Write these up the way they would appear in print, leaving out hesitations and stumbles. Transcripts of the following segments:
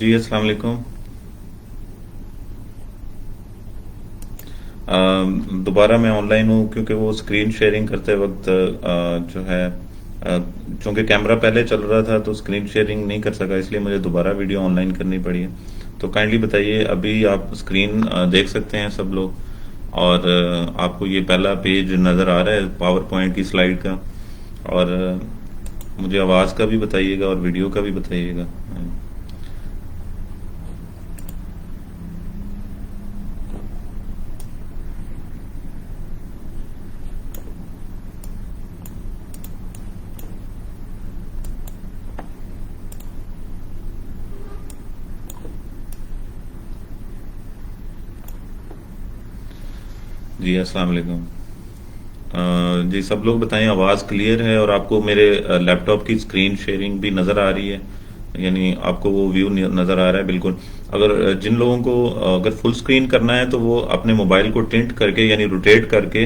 جی السلام علیکم۔ دوبارہ میں آن لائن ہوں کیونکہ وہ اسکرین شیئرنگ کرتے وقت جو ہے چونکہ کیمرہ پہلے چل رہا تھا تو اسکرین شیئرنگ نہیں کر سکا، اس لیے مجھے دوبارہ ویڈیو آن لائن کرنی پڑی ہے۔ تو کائنڈلی بتائیے، ابھی آپ اسکرین دیکھ سکتے ہیں سب لوگ، اور آپ کو یہ پہلا پیج نظر آ رہا ہے پاور پوائنٹ کی سلائیڈ کا، اور مجھے آواز کا بھی بتائیے گا اور ویڈیو کا بھی بتائیے گا۔ جی السلام علیکم۔ جی سب لوگ بتائیں آواز کلیئر ہے اور آپ کو میرے لیپ ٹاپ کی اسکرین شیئرنگ بھی نظر آ رہی ہے، یعنی آپ کو وہ ویو نظر آ رہا ہے بالکل۔ اگر جن لوگوں کو اگر فل اسکرین کرنا ہے تو وہ اپنے موبائل کو ٹنٹ کر کے یعنی روٹیٹ کر کے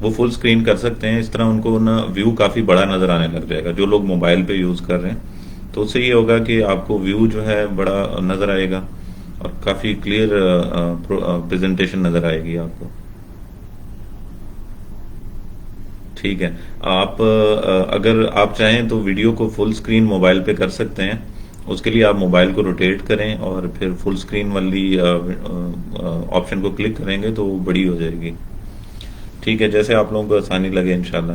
وہ فل اسکرین کر سکتے ہیں، اس طرح ان کو نا ویو کافی بڑا نظر آنے لگ جائے گا۔ جو لوگ موبائل پہ یوز کر رہے ہیں تو اس سے یہ ہوگا کہ آپ کو ویو جو ہے بڑا نظر آئے گا اور کافی کلیئر پریزنٹیشن نظر آئے گی آپ کو۔ ٹھیک ہے، آپ اگر آپ چاہیں تو ویڈیو کو فل سکرین موبائل پہ کر سکتے ہیں۔ اس کے لیے آپ موبائل کو روٹیٹ کریں اور پھر فل سکرین والی آپشن کو کلک کریں گے تو وہ بڑی ہو جائے گی۔ ٹھیک ہے، جیسے آپ لوگوں کو آسانی لگے انشاءاللہ۔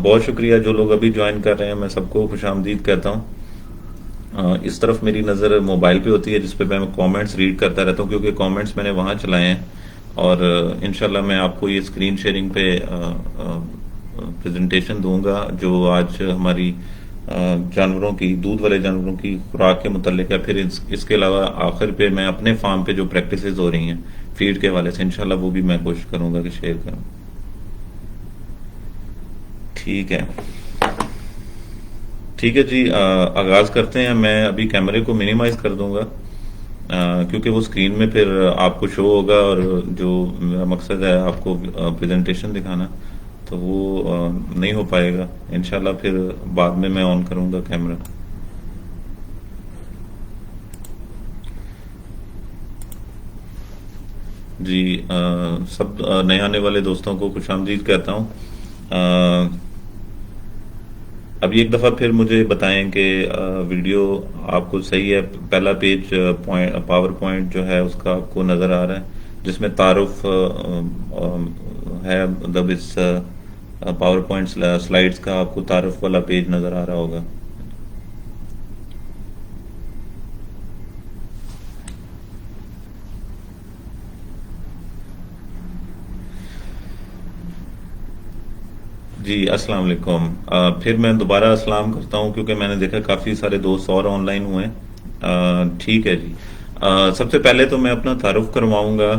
بہت شکریہ جو لوگ ابھی جوائن کر رہے ہیں، میں سب کو خوش آمدید کہتا ہوں۔ اس طرف میری نظر موبائل پہ ہوتی ہے جس پہ میں کامنٹس ریڈ کرتا رہتا ہوں، کیونکہ کامنٹس میں نے وہاں چلائے ہیں، اور انشاءاللہ میں آپ کو یہ اسکرین شیئرنگ پہ پریزنٹیشن دوں گا جو آج ہماری جانوروں کی، دودھ والے جانوروں کی خوراک کے متعلق ہے۔ پھر اس کے علاوہ آخر پہ میں اپنے فارم پہ جو پریکٹسز ہو رہی ہیں فیڈ کے حوالے سے انشاءاللہ وہ بھی میں کوشش کروں گا کہ شیئر کروں۔ ٹھیک ہے ٹھیک ہے جی، آغاز کرتے ہیں۔ میں ابھی کیمرے کو منیمائز کر دوں گا کیونکہ وہ اسکرین میں پھر آپ کو شو ہوگا، اور جو میرا مقصد ہے آپ کو پریزنٹیشن دکھانا تو وہ نہیں ہو پائے گا انشاءاللہ۔ پھر بعد میں آن کروں گا کیمرہ۔ جی سب نئے آنے والے دوستوں کو خوش آمدید کہتا ہوں۔ ابھی ایک دفعہ پھر مجھے بتائیں کہ ویڈیو آپ کو صحیح ہے؟ پہلا پیج پاور پوائنٹ جو ہے اس کا آپ کو نظر آ رہا ہے جس میں تعارف ہے، مطلب اس پاور پوائنٹ سلائیڈز کا آپ کو تعارف والا پیج نظر آ رہا ہوگا۔ جی السلام علیکم۔ پھر میں دوبارہ السلام کرتا ہوں کیونکہ میں نے دیکھا کافی سارے دوست اور آن لائن ہوئے ہیں۔ ٹھیک ہے جی، سب سے پہلے تو میں اپنا تعارف کرواؤں گا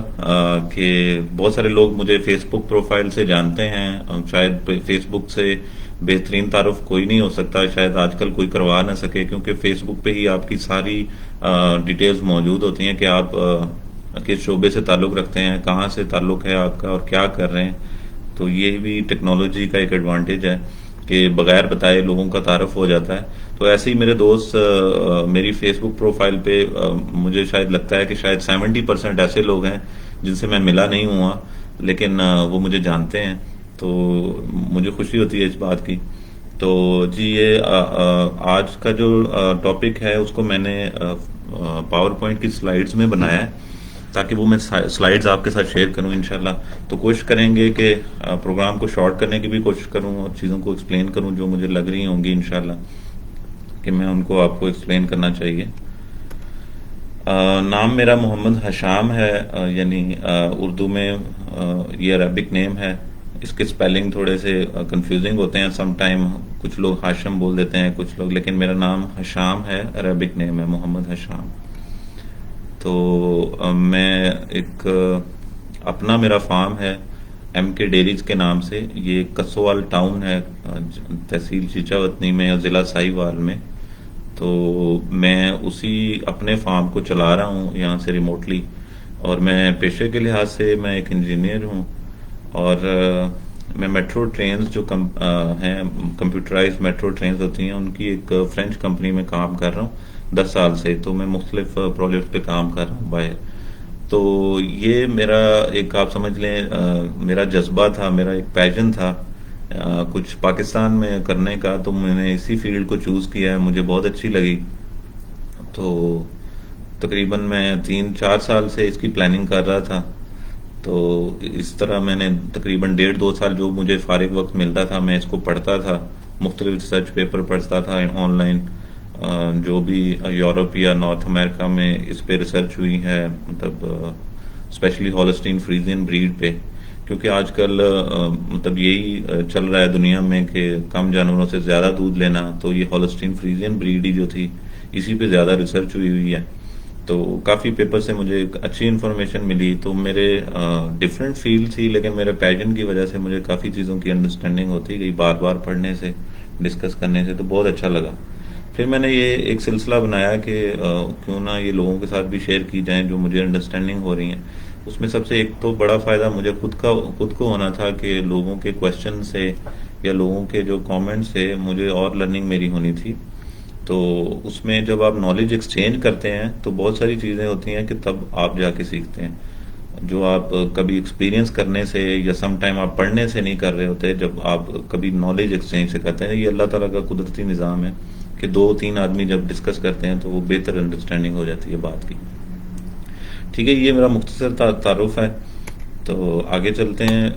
کہ بہت سارے لوگ مجھے فیس بک پروفائل سے جانتے ہیں، شاید فیس بک سے بہترین تعارف کوئی نہیں ہو سکتا، شاید آج کل کوئی کروا نہ سکے، کیونکہ فیس بک پہ ہی آپ کی ساری ڈیٹیلز موجود ہوتی ہیں کہ آپ کس شعبے سے تعلق رکھتے ہیں، کہاں سے تعلق ہے آپ کا اور کیا کر رہے ہیں۔ تو یہ بھی ٹیکنالوجی کا ایک ایڈوانٹیج ہے کہ بغیر بتائے لوگوں کا تعارف ہو جاتا ہے۔ تو ایسے ہی میرے دوست میری فیس بک پروفائل پہ مجھے شاید لگتا ہے کہ شاید 70% ایسے لوگ ہیں جن سے میں ملا نہیں ہوا لیکن وہ مجھے جانتے ہیں، تو مجھے خوشی ہوتی ہے اس بات کی۔ تو جی یہ آج کا جو ٹاپک ہے اس کو میں نے پاور پوائنٹ کی سلائیڈز میں بنایا ہے تاکہ وہ میں سلائیڈز آپ کے ساتھ شیئر کروں انشاءاللہ۔ تو کوشش کریں گے کہ پروگرام کو شارٹ کرنے کی بھی کوشش کروں اور چیزوں کو ایکسپلین کروں جو مجھے لگ رہی ہوں گی انشاءاللہ کہ میں ان کو آپ کو ایکسپلین کرنا چاہیے۔ نام میرا محمد حشام ہے، یعنی اردو میں یہ عربک نیم ہے۔ اس کے سپیلنگ تھوڑے سے کنفیوزنگ ہوتے ہیں سم ٹائم، کچھ لوگ ہاشم بول دیتے ہیں کچھ لوگ، لیکن میرا نام حشام ہے، عربک نیم ہے محمد حشام۔ تو میں ایک اپنا میرا فارم ہے ایم کے ڈیریز کے نام سے، یہ کسوال ٹاؤن ہے، تحصیل چیچا وطنی میں اور ضلع ساہیوال میں۔ تو میں اسی اپنے فارم کو چلا رہا ہوں یہاں سے ریموٹلی، اور میں پیشے کے لحاظ سے میں ایک انجینئر ہوں، اور میں میٹرو ٹرینز جو ہیں، کمپیوٹرائز میٹرو ٹرینز ہوتی ہیں، ان کی ایک فرینچ کمپنی میں کام کر رہا ہوں 10 سال سے، تو میں مختلف پروجیکٹ پہ کام کر رہا ہوں باہر. تو یہ میرا ایک آپ سمجھ لیں میرا جذبہ تھا، میرا ایک پیشن تھا کچھ پاکستان میں کرنے کا، تو میں نے اسی فیلڈ کو چوز کیا ہے، مجھے بہت اچھی لگی. تو تقریباً میں 3-4 سال سے اس کی پلاننگ کر رہا تھا. تو اس طرح میں نے تقریباً 1.5-2 سال جو مجھے فارغ وقت ملتا تھا میں اس کو پڑھتا تھا، مختلف ریسرچ پیپر پڑھتا تھا آن لائن، جو بھی یورپ یا نارتھ امریکہ میں اس پہ ریسرچ ہوئی ہے، مطلب اسپیشلی ہالسٹین فریزین بریڈ پہ، کیونکہ آج کل مطلب یہی چل رہا ہے دنیا میں کہ کم جانوروں سے زیادہ دودھ لینا. تو یہ ہالسٹین فریزین بریڈ ہی جو تھی اسی پہ زیادہ ریسرچ ہوئی ہے. تو کافی پیپر سے مجھے ایک اچھی انفارمیشن ملی. تو میرے ڈفرینٹ فیلڈ تھی، لیکن میرے پیشن کی وجہ سے مجھے کافی چیزوں کی انڈرسٹینڈنگ ہوتی گئی بار بار پڑھنے سے، ڈسکس کرنے سے. تو بہت اچھا لگا. پھر میں نے یہ ایک سلسلہ بنایا کہ کیوں نہ یہ لوگوں کے ساتھ بھی شیئر کی جائیں جو مجھے انڈرسٹینڈنگ ہو رہی ہیں. اس میں سب سے ایک تو بڑا فائدہ مجھے خود کو ہونا تھا کہ لوگوں کے کوشچن سے یا لوگوں کے جو کامنٹ سے مجھے اور لرننگ میری ہونی تھی. تو اس میں جب آپ نالج ایکسچینج کرتے ہیں تو بہت ساری چیزیں ہوتی ہیں کہ تب آپ جا کے سیکھتے ہیں، جو آپ کبھی ایکسپیرینس کرنے سے یا سم ٹائم آپ پڑھنے سے نہیں کر رہے ہوتے. جب آپ کبھی نالج ایکسچینج سے کرتے ہیں، یہ اللہ تعالیٰ کا قدرتی نظام ہے کہ 2-3 آدمی جب ڈسکس کرتے ہیں تو وہ بہتر انڈرسٹینڈنگ ہو جاتی ہے بات کی. ٹھیک ہے، یہ میرا مختصر تعارف ہے. تو آگے چلتے ہیں.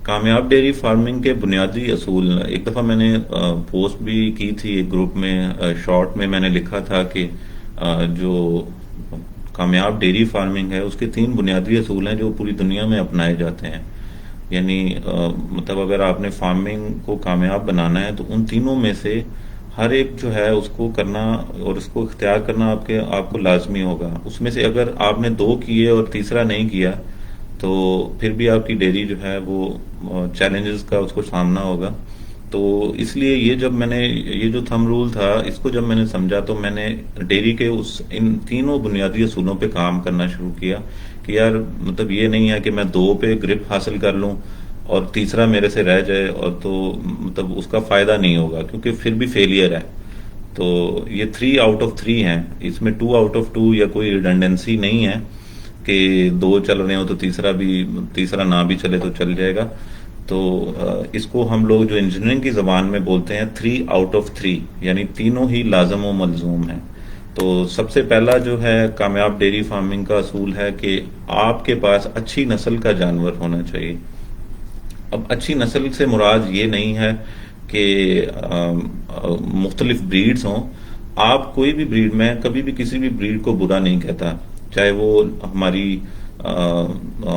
کامیاب ڈیری فارمنگ کے بنیادی اصول. ایک دفعہ میں نے پوسٹ بھی کی تھی ایک گروپ میں، شارٹ میں میں نے لکھا تھا کہ جو کامیاب ڈیری فارمنگ ہے اس کے 3 بنیادی اصول ہیں جو پوری دنیا میں اپنائے جاتے ہیں. یعنی مطلب اگر آپ نے فارمنگ کو کامیاب بنانا ہے تو ان تینوں میں سے ہر ایک جو ہے اس کو کرنا اور اس کو اختیار کرنا آپ کو لازمی ہوگا. اس میں سے اگر آپ نے 2 کیے اور تیسرا نہیں کیا تو پھر بھی آپ کی ڈیری جو ہے وہ چیلنجز کا اس کو سامنا ہوگا. تو اس لیے یہ جو تھم رول تھا اس کو جب میں نے سمجھا تو میں نے ڈیری کے ان تینوں بنیادی اصولوں پہ کام کرنا شروع کیا کہ یار مطلب یہ نہیں ہے کہ میں 2 پہ گرپ حاصل کر لوں اور تیسرا میرے سے رہ جائے اور تو مطلب اس کا فائدہ نہیں ہوگا کیونکہ پھر بھی فیلئر ہے. تو یہ 3 آؤٹ آف 3 ہیں، اس میں 2 آؤٹ آف 2 یا کوئی ریڈنڈنسی نہیں ہے کہ 2 چل رہے ہو تو تیسرا نہ بھی چلے تو چل جائے گا. تو اس کو ہم لوگ جو انجینئرنگ کی زبان میں بولتے ہیں 3 آؤٹ آف 3، یعنی تینوں ہی لازم و ملزوم ہیں. تو سب سے پہلا جو ہے کامیاب ڈیری فارمنگ کا اصول ہے کہ آپ کے پاس اچھی نسل کا جانور ہونا چاہیے. اب اچھی نسل سے مراد یہ نہیں ہے کہ مختلف بریڈز ہوں. آپ کوئی بھی بریڈ، میں کبھی بھی کسی بھی بریڈ کو برا نہیں کہتا، چاہے وہ ہماری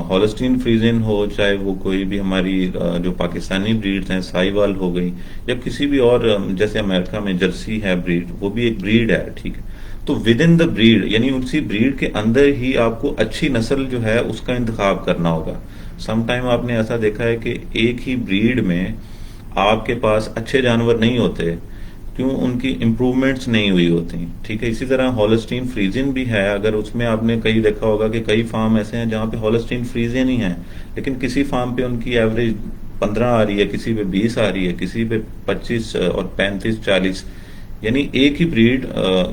ہالسٹین فریزین ہو، چاہے وہ کوئی بھی ہماری جو پاکستانی بریڈز ہیں ساہیوال ہو گئی، یا کسی بھی اور جیسے امریکہ میں جرسی ہے بریڈ، وہ بھی ایک بریڈ ہے. ٹھیک ہے، تو ود ان دا بریڈ یعنی اسی بریڈ کے اندر ہی آپ کو اچھی نسل جو ہے اس کا انتخاب کرنا ہوگا. سم ٹائم آپ نے ایسا دیکھا ہے کہ ایک ہی بریڈ میں آپ کے پاس اچھے جانور نہیں ہوتے، کیوں؟ ان کی امپروومنٹس نہیں ہوئی ہوتی. ٹھیک ہے، اسی طرح ہالسٹین فریزین بھی ہے. اگر اس میں آپ نے کئی دیکھا ہوگا کہ کئی فارم ایسے ہیں جہاں پہ ہالسٹین فریزین ہی ہیں، لیکن کسی فارم پہ ان کی ایوریج 15 آ رہی ہے، کسی پہ 20 آ رہی ہے، کسی پہ 25 اور 35-40. یعنی ایک ہی بریڈ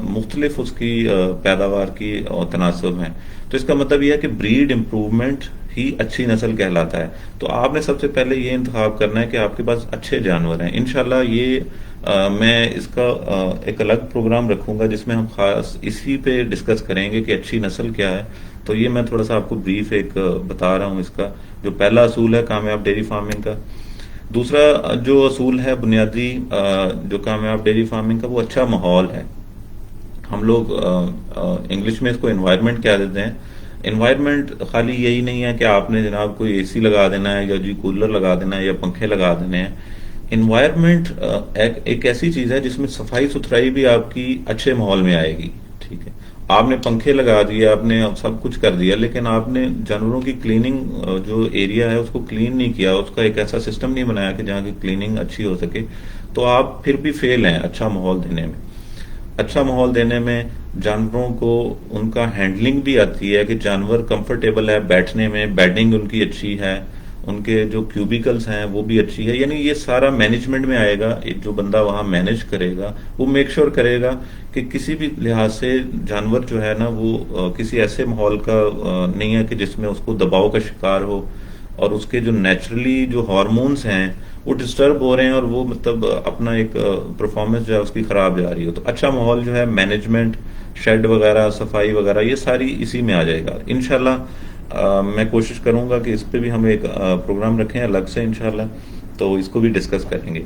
مختلف اس کی پیداوار کی تناسب ہے. تو اس کا مطلب یہ ہے کہ بریڈ امپروومنٹ ہی اچھی نسل کہلاتا ہے. تو آپ نے سب سے پہلے یہ انتخاب کرنا ہے کہ آپ کے پاس اچھے جانور ہیں. انشاءاللہ یہ میں اس کا ایک الگ پروگرام رکھوں گا جس میں ہم خاص اسی پہ ڈسکس کریں گے کہ اچھی نسل کیا ہے. تو یہ میں تھوڑا سا آپ کو بریف ایک بتا رہا ہوں. اس کا جو پہلا اصول ہے کامیاب ڈیری فارمنگ کا. دوسرا جو اصول ہے بنیادی جو کامیاب ڈیری فارمنگ کا، وہ اچھا ماحول ہے. ہم لوگ انگلش میں اس کو انوائرمنٹ کہہ دیتے ہیں. انوائرمنٹ خالی یہی نہیں ہے کہ آپ نے جناب کوئی اے سی لگا دینا ہے یا جی کولر لگا دینا ہے یا پنکھے لگا دینے ہیں. انوائرمنٹ ایک ایسی چیز ہے جس میں صفائی ستھرائی بھی آپ کی اچھے ماحول میں آئے گی. ٹھیک ہے، آپ نے پنکھے لگا دیے، آپ نے سب کچھ کر دیا، لیکن آپ نے جانوروں کی کلیننگ جو ایریا ہے اس کو کلین نہیں کیا، اس کا ایک ایسا سسٹم نہیں بنایا کہ جہاں کی کلیننگ اچھی ہو سکے، تو آپ پھر بھی فیل ہیں اچھا ماحول دینے میں. اچھا ماحول دینے میں جانوروں کو ان کا ہینڈلنگ بھی آتی ہے کہ جانور کمفرٹیبل ہے بیٹھنے میں، بیڈنگ ان کی اچھی ہے، ان کے جو کیوبیکلز ہیں وہ بھی اچھی ہے. یعنی یہ سارا مینجمنٹ میں آئے گا. ایک جو بندہ وہاں مینج کرے گا وہ میک شور کرے گا کہ کسی بھی لحاظ سے جانور جو ہے نا وہ کسی ایسے ماحول کا نہیں ہے کہ جس میں اس کو دباؤ کا شکار ہو اور اس کے جو نیچرلی جو ہارمونز ہیں وہ ڈسٹرب ہو رہے ہیں اور وہ مطلب اپنا ایک پرفارمنس جو ہے اس کی خراب جا رہی ہو. تو اچھا ماحول جو ہے مینجمنٹ شیڈ وغیرہ صفائی وغیرہ یہ ساری اسی میں آ جائے گا انشاءاللہ. میں کوشش کروں گا کہ اس پہ بھی ہم ایک پروگرام رکھیں الگ سے انشاءاللہ, تو اس کو بھی ڈسکس کریں گے.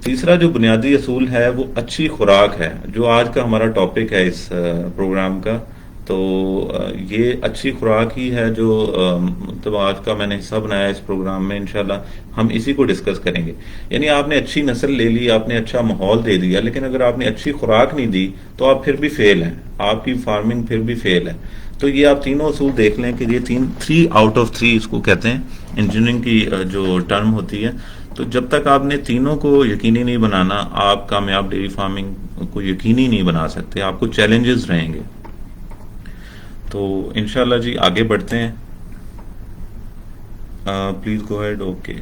تیسرا جو بنیادی اصول ہے وہ اچھی خوراک ہے, جو آج کا ہمارا ٹاپک ہے اس پروگرام کا. تو یہ اچھی خوراک ہی ہے جو مطلب آج کا میں نے حصہ بنایا اس پروگرام میں. انشاءاللہ ہم اسی کو ڈسکس کریں گے. یعنی آپ نے اچھی نسل لے لی, آپ نے اچھا ماحول دے دیا, لیکن اگر آپ نے اچھی خوراک نہیں دی تو آپ پھر بھی فیل ہیں, آپ کی فارمنگ پھر بھی فیل ہے. تو یہ آپ تینوں اصول دیکھ لیں کہ یہ 3 آؤٹ آف 3 اس کو کہتے ہیں انجینئرنگ کی جو ٹرم ہوتی ہے. تو جب تک آپ نے تینوں کو یقینی نہیں بنانا, آپ کامیاب ڈیری فارمنگ کو یقینی نہیں بنا سکتے, آپ کو چیلنجز رہیں گے. تو انشاءاللہ جی آگے بڑھتے ہیں. Please go head. اوکے,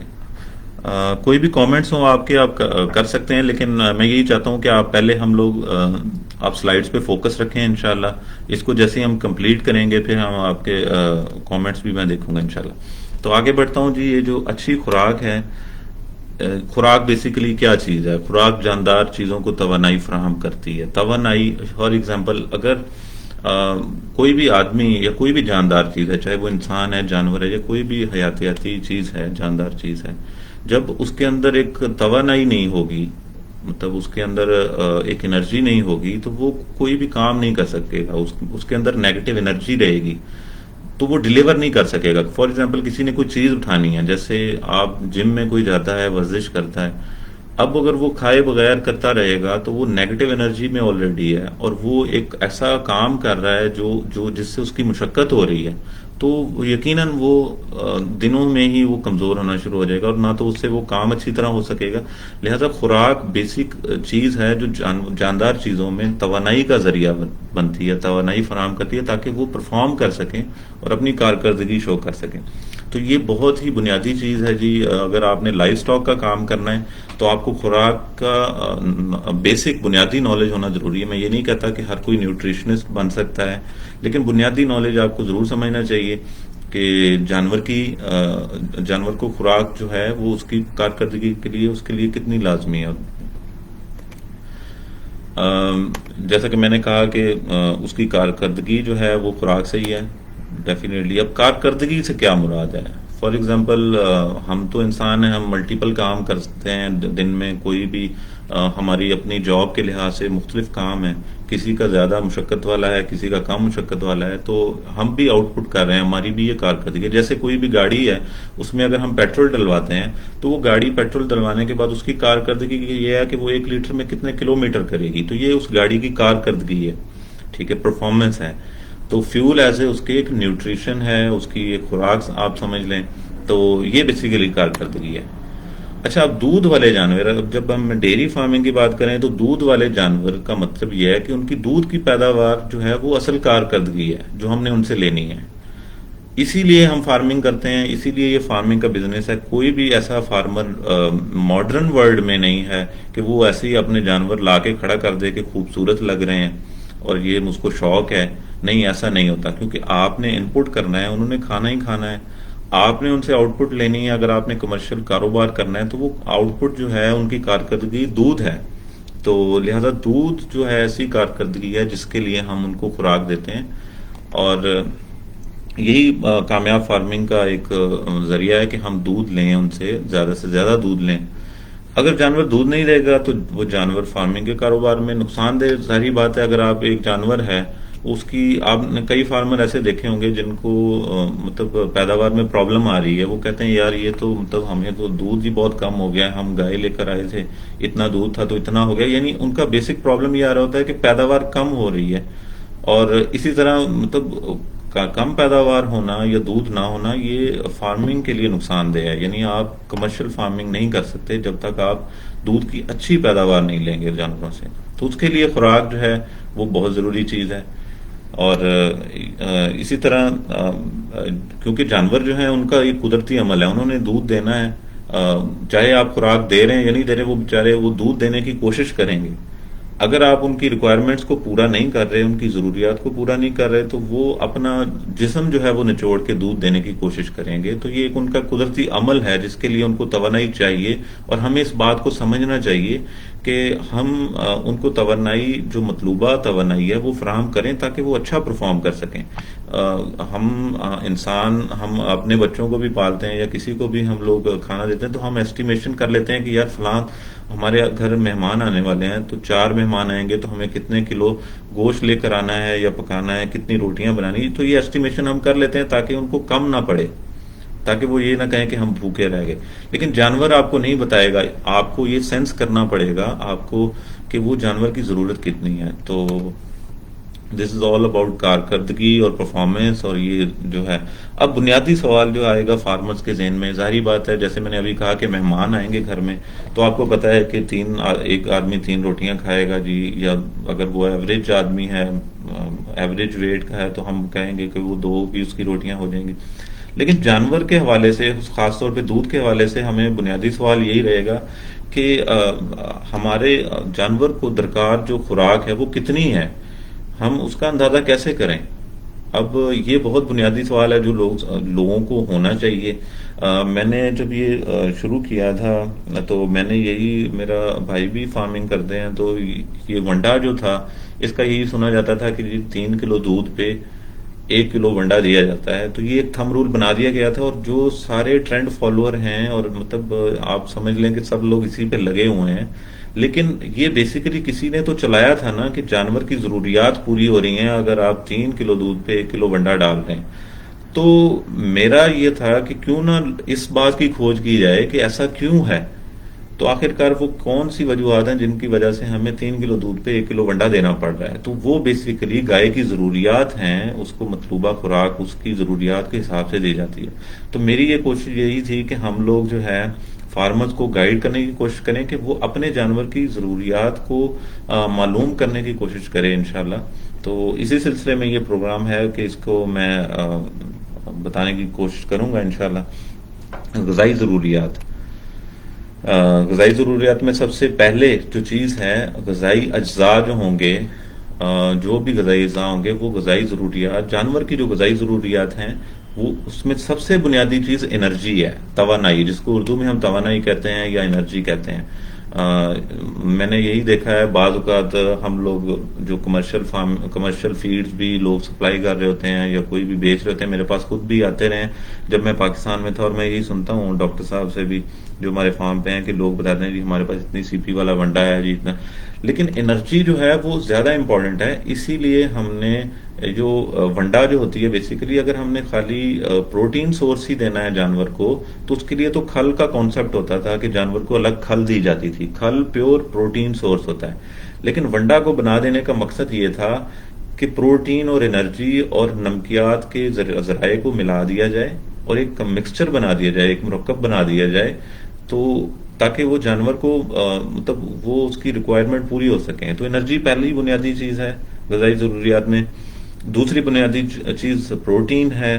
کوئی بھی کامنٹس ہوں آپ کے آپ کر سکتے ہیں, لیکن میں یہی چاہتا ہوں کہ آپ پہلے ہم لوگ آپ سلائیڈز پہ فوکس رکھیں انشاءاللہ. اس کو جیسے ہم کمپلیٹ کریں گے پھر ہم آپ کے کامنٹس بھی میں دیکھوں گا انشاءاللہ. تو آگے بڑھتا ہوں جی. یہ جو اچھی خوراک ہے, خوراک بیسیکلی کیا چیز ہے؟ خوراک جاندار چیزوں کو توانائی فراہم کرتی ہے. توانائی فار ایگزامپل اگر کوئی بھی آدمی یا کوئی بھی جاندار چیز ہے, چاہے وہ انسان ہے, جانور ہے, یا کوئی بھی حیاتیاتی چیز ہے, جاندار چیز ہے, جب اس کے اندر ایک توانائی نہیں ہوگی, مطلب اس کے اندر ایک انرجی نہیں ہوگی, تو وہ کوئی بھی کام نہیں کر سکے گا. اس کے اندر نیگیٹو انرجی رہے گی تو وہ ڈیلیور نہیں کر سکے گا. فار ایگزامپل کسی نے کوئی چیز اٹھانی ہے, جیسے آپ جم میں کوئی جاتا ہے, ورزش کرتا ہے, اب اگر وہ کھائے بغیر کرتا رہے گا تو وہ نیگیٹو انرجی میں آلریڈی ہے, اور وہ ایک ایسا کام کر رہا ہے جو جس سے اس کی مشقت ہو رہی ہے, تو یقیناً وہ دنوں میں ہی وہ کمزور ہونا شروع ہو جائے گا, اور نہ تو اس سے وہ کام اچھی طرح ہو سکے گا. لہذا خوراک بیسک چیز ہے جو جاندار چیزوں میں توانائی کا ذریعہ بنتی ہے, توانائی فراہم کرتی ہے تاکہ وہ پرفارم کر سکیں اور اپنی کارکردگی شو کر سکیں. تو یہ بہت ہی بنیادی چیز ہے جی. اگر آپ نے لائف سٹاک کا کام کرنا ہے تو آپ کو خوراک کا بیسک بنیادی نالج ہونا ضروری ہے. میں یہ نہیں کہتا کہ ہر کوئی نیوٹریشنسٹ بن سکتا ہے, لیکن بنیادی نالج آپ کو ضرور سمجھنا چاہیے کہ جانور کو خوراک جو ہے وہ اس کی کارکردگی کے لیے اس کے لیے کتنی لازمی ہے. جیسا کہ میں نے کہا کہ اس کی کارکردگی جو ہے وہ خوراک سے ہی ہے ڈیفینیٹلی. اب کارکردگی سے کیا مراد ہے؟ فار ایگزامپل ہم تو انسان ہیں, ہم ملٹیپل کام کرتے ہیں دن میں, کوئی بھی ہماری اپنی جاب کے لحاظ سے مختلف کام ہیں, کسی کا زیادہ مشقت والا ہے, کسی کا کم مشقت والا ہے, تو ہم بھی آؤٹ پٹ کر رہے ہیں, ہماری بھی یہ کارکردگی ہے. جیسے کوئی بھی گاڑی ہے, اس میں اگر ہم پیٹرول ڈلواتے ہیں تو وہ گاڑی پیٹرول ڈلوانے کے بعد اس کی کارکردگی یہ ہے کہ وہ 1 لیٹر میں کتنے کلومیٹر کرے گی, تو یہ اس گاڑی کی کارکردگی ہے, ٹھیک ہے, پرفارمنس ہے. تو فیول ایز اے اس کی ایک نیوٹریشن ہے, اس کی ایک خوراک آپ سمجھ لیں, تو یہ بیسیکلی کارکردگی ہے. اچھا, اب دودھ والے جانور, اب جب ہم ڈیری فارمنگ کی بات کریں تو دودھ والے جانور کا مطلب یہ ہے کہ ان کی دودھ کی پیداوار جو ہے وہ اصل کارکردگی ہے جو ہم نے ان سے لینی ہے. اسی لیے ہم فارمنگ کرتے ہیں, اسی لیے یہ فارمنگ کا بزنس ہے. کوئی بھی ایسا فارمر ماڈرن ورلڈ میں نہیں ہے کہ وہ ایسے ہی اپنے جانور لا کے کھڑا کر دے کہ خوبصورت لگ رہے ہیں اور یہ مجھ کو شوق ہے. نہیں, ایسا نہیں ہوتا, کیونکہ آپ نے ان پٹ کرنا ہے, انہوں نے کھانا ہی کھانا ہے, آپ نے ان سے آؤٹ پٹ لینی ہے. اگر آپ نے کمرشل کاروبار کرنا ہے تو وہ آؤٹ پٹ جو ہے ان کی کارکردگی دودھ ہے. تو لہذا دودھ جو ہے ایسی کارکردگی ہے جس کے لیے ہم ان کو خوراک دیتے ہیں, اور یہی کامیاب فارمنگ کا ایک ذریعہ ہے کہ ہم دودھ لیں, ان سے زیادہ دودھ لیں. اگر جانور دودھ نہیں دے گا تو وہ جانور فارمنگ کے کاروبار میں نقصان دہ. ظاہری بات ہے, اگر آپ ایک جانور ہے اس کی, آپ نے کئی فارمر ایسے دیکھے ہوں گے جن کو مطلب پیداوار میں پرابلم آ رہی ہے, وہ کہتے ہیں یار یہ تو مطلب ہمیں تو دودھ ہی بہت کم ہو گیا ہے, ہم گائے لے کر آئے تھے, اتنا دودھ تھا تو اتنا ہو گیا. یعنی ان کا بیسک پرابلم یہ آ رہا ہوتا ہے کہ پیداوار کم ہو رہی ہے, اور اسی طرح مطلب کم پیداوار ہونا یا دودھ نہ ہونا یہ فارمنگ کے لیے نقصان دہ ہے. یعنی آپ کمرشل فارمنگ نہیں کر سکتے جب تک آپ دودھ کی اچھی پیداوار نہیں لیں گے جانوروں سے. تو اس کے لیے خوراک جو ہے وہ بہت ضروری چیز ہے. اور اسی طرح کیونکہ جانور جو ہیں ان کا ایک قدرتی عمل ہے، انہوں نے دودھ دینا ہے، چاہے آپ خوراک دے رہے ہیں یا نہیں دے رہے، وہ بیچارے وہ دودھ دینے کی کوشش کریں گے۔ اگر آپ ان کی ریکوائرمنٹس کو پورا نہیں کر رہے، ان کی ضروریات کو پورا نہیں کر رہے، تو وہ اپنا جسم جو ہے وہ نچوڑ کے دودھ دینے کی کوشش کریں گے۔ تو یہ ایک ان کا قدرتی عمل ہے جس کے لیے ان کو توانائی چاہیے، اور ہمیں اس بات کو سمجھنا چاہیے کہ ہم ان کو توانائی، جو مطلوبہ توانائی ہے، وہ فراہم کریں تاکہ وہ اچھا پرفارم کر سکیں۔ ہم انسان، ہم اپنے بچوں کو بھی پالتے ہیں یا کسی کو بھی ہم لوگ کھانا دیتے ہیں تو ہم ایسٹیمیشن کر لیتے ہیں کہ یار فلاں ہمارے گھر مہمان آنے والے ہیں، تو 4 مہمان آئیں گے تو ہمیں کتنے کلو گوشت لے کر آنا ہے یا پکانا ہے، کتنی روٹیاں بنانی، تو یہ ایسٹیمیشن ہم کر لیتے ہیں تاکہ ان کو کم نہ پڑے، تاکہ وہ یہ نہ کہیں کہ ہم بھوکے رہ گئے۔ لیکن جانور آپ کو نہیں بتائے گا، آپ کو یہ سینس کرنا پڑے گا آپ کو کہ وہ جانور کی ضرورت کتنی ہے۔ تو دس از آل اباؤٹ کارکردگی اور پرفارمنس، اور یہ جو ہے اب بنیادی سوال جو آئے گا فارمرز کے ذہن میں، ظاہری بات ہے جیسے میں نے ابھی کہا کہ مہمان آئیں گے گھر میں، تو آپ کو پتہ ہے کہ ایک آدمی 3 روٹیاں کھائے گا جی، یا اگر وہ ایوریج آدمی ہے، ایوریج ویٹ کا ہے، تو ہم کہیں گے کہ وہ 2 بھی اس کی روٹیاں ہو جائیں گی۔ لیکن جانور کے حوالے سے، خاص طور پہ دودھ کے حوالے سے، ہمیں بنیادی سوال یہی رہے گا کہ ہمارے جانور کو درکار جو خوراک ہے وہ کتنی ہے، ہم اس کا اندازہ کیسے کریں؟ اب یہ بہت بنیادی سوال ہے جو لوگوں کو ہونا چاہیے۔ میں نے جب یہ شروع کیا تھا تو میں نے یہی، میرا بھائی بھی فارمنگ کرتے ہیں، تو یہ ونڈا جو تھا اس کا یہی سنا جاتا تھا کہ 3 کلو دودھ پہ 1 کلو ونڈا دیا جاتا ہے۔ تو یہ ایک تھم رول بنا دیا گیا تھا، اور جو سارے ٹرینڈ فالوور ہیں، اور مطلب آپ سمجھ لیں کہ سب لوگ اسی پہ لگے ہوئے ہیں، لیکن یہ بیسیکلی کسی نے تو چلایا تھا نا کہ جانور کی ضروریات پوری ہو رہی ہیں اگر آپ 3 کلو دودھ پہ 1 کلو ونڈا ڈال رہے ہیں۔ تو میرا یہ تھا کہ کیوں نہ اس بات کی کھوج کی جائے کہ ایسا کیوں ہے، تو آخرکار وہ کون سی وجوہات ہیں جن کی وجہ سے ہمیں 3 کلو دودھ پہ 1 کلو ونڈا دینا پڑ رہا ہے۔ تو وہ بیسیکلی گائے کی ضروریات ہیں، اس کو مطلوبہ خوراک اس کی ضروریات کے حساب سے دی جاتی ہے۔ تو میری یہ کوشش یہی تھی کہ ہم لوگ جو ہے فارمرز کو گائیڈ کرنے کی کوشش کریں کہ وہ اپنے جانور کی ضروریات کو معلوم کرنے کی کوشش کریں انشاءاللہ۔ تو اسی سلسلے میں یہ پروگرام ہے کہ اس کو میں بتانے کی کوشش کروں گا انشاءاللہ۔ غذائی ضروریات، غذائی ضروریات میں سب سے پہلے جو چیز ہے، غذائی اجزاء جو ہوں گے، جو بھی غذائی اجزاء ہوں گے، وہ غذائی ضروریات، جانور کی جو غذائی ضروریات ہیں، وہ اس میں سب سے بنیادی چیز انرجی ہے، توانائی، جس کو اردو میں ہم توانائی کہتے ہیں یا انرجی کہتے ہیں۔ میں نے یہی دیکھا ہے بعض اوقات ہم لوگ جو کمرشل فیڈز بھی لوگ سپلائی کر رہے ہوتے ہیں یا کوئی بھی بیچ رہے ہوتے ہیں، میرے پاس خود بھی آتے رہے جب میں پاکستان میں تھا، اور میں یہی سنتا ہوں ڈاکٹر صاحب سے بھی جو ہمارے فارم پہ ہیں کہ لوگ بتاتے ہیں جی ہمارے پاس اتنی سی پی والا ونڈا ہے جی اتنا، لیکن انرجی جو ہے وہ زیادہ امپورٹنٹ ہے۔ اسی لیے ہم نے جو ونڈا جو ہوتی ہے بیسیکلی، اگر ہم نے خالی پروٹین سورس ہی دینا ہے جانور کو، تو اس کے لیے تو کھل کا کانسیپٹ ہوتا تھا کہ جانور کو الگ کھل دی جاتی تھی، کھل پیور پروٹین سورس ہوتا ہے۔ لیکن ونڈا کو بنا دینے کا مقصد یہ تھا کہ پروٹین اور انرجی اور نمکیات کے ذرائع کو ملا دیا جائے اور ایک مکسچر بنا دیا جائے، ایک مرکب بنا دیا جائے، تو تاکہ وہ جانور کو مطلب وہ اس کی ریکوائرمنٹ پوری ہو سکیں۔ تو انرجی پہلی بنیادی چیز ہے غذائی ضروریات میں۔ دوسری بنیادی چیز پروٹین ہے۔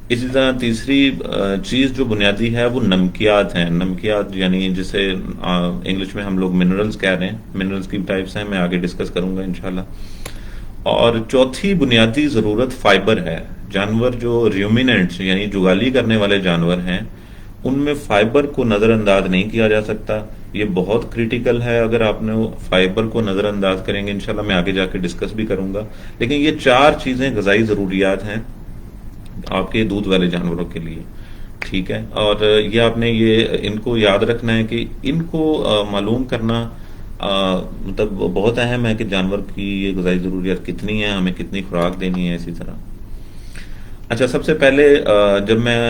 اسی طرح تیسری چیز جو بنیادی ہے وہ نمکیات ہیں۔ نمکیات یعنی جسے انگلش میں ہم لوگ منرلز کہہ رہے ہیں، منرلز کی ٹائپس ہیں، میں آگے ڈسکس کروں گا انشاءاللہ۔ اور چوتھی بنیادی ضرورت فائبر ہے۔ جانور جو ریومیننٹس یعنی جگالی کرنے والے جانور ہیں، ان میں فائبر کو نظر انداز نہیں کیا جا سکتا، یہ بہت کریٹیکل ہے۔ اگر آپ نے فائبر کو نظر انداز کریں گے، انشاءاللہ میں آگے جا کے ڈسکس بھی کروں گا، لیکن یہ 4 چیزیں غذائی ضروریات ہیں آپ کے دودھ والے جانوروں کے لیے، ٹھیک ہے۔ اور یہ آپ نے ان کو یاد رکھنا ہے کہ ان کو معلوم کرنا مطلب بہت اہم ہے کہ جانور کی یہ غذائی ضروریات کتنی ہیں، ہمیں کتنی خوراک دینی ہے۔ اسی طرح اچھا، سب سے پہلے جب میں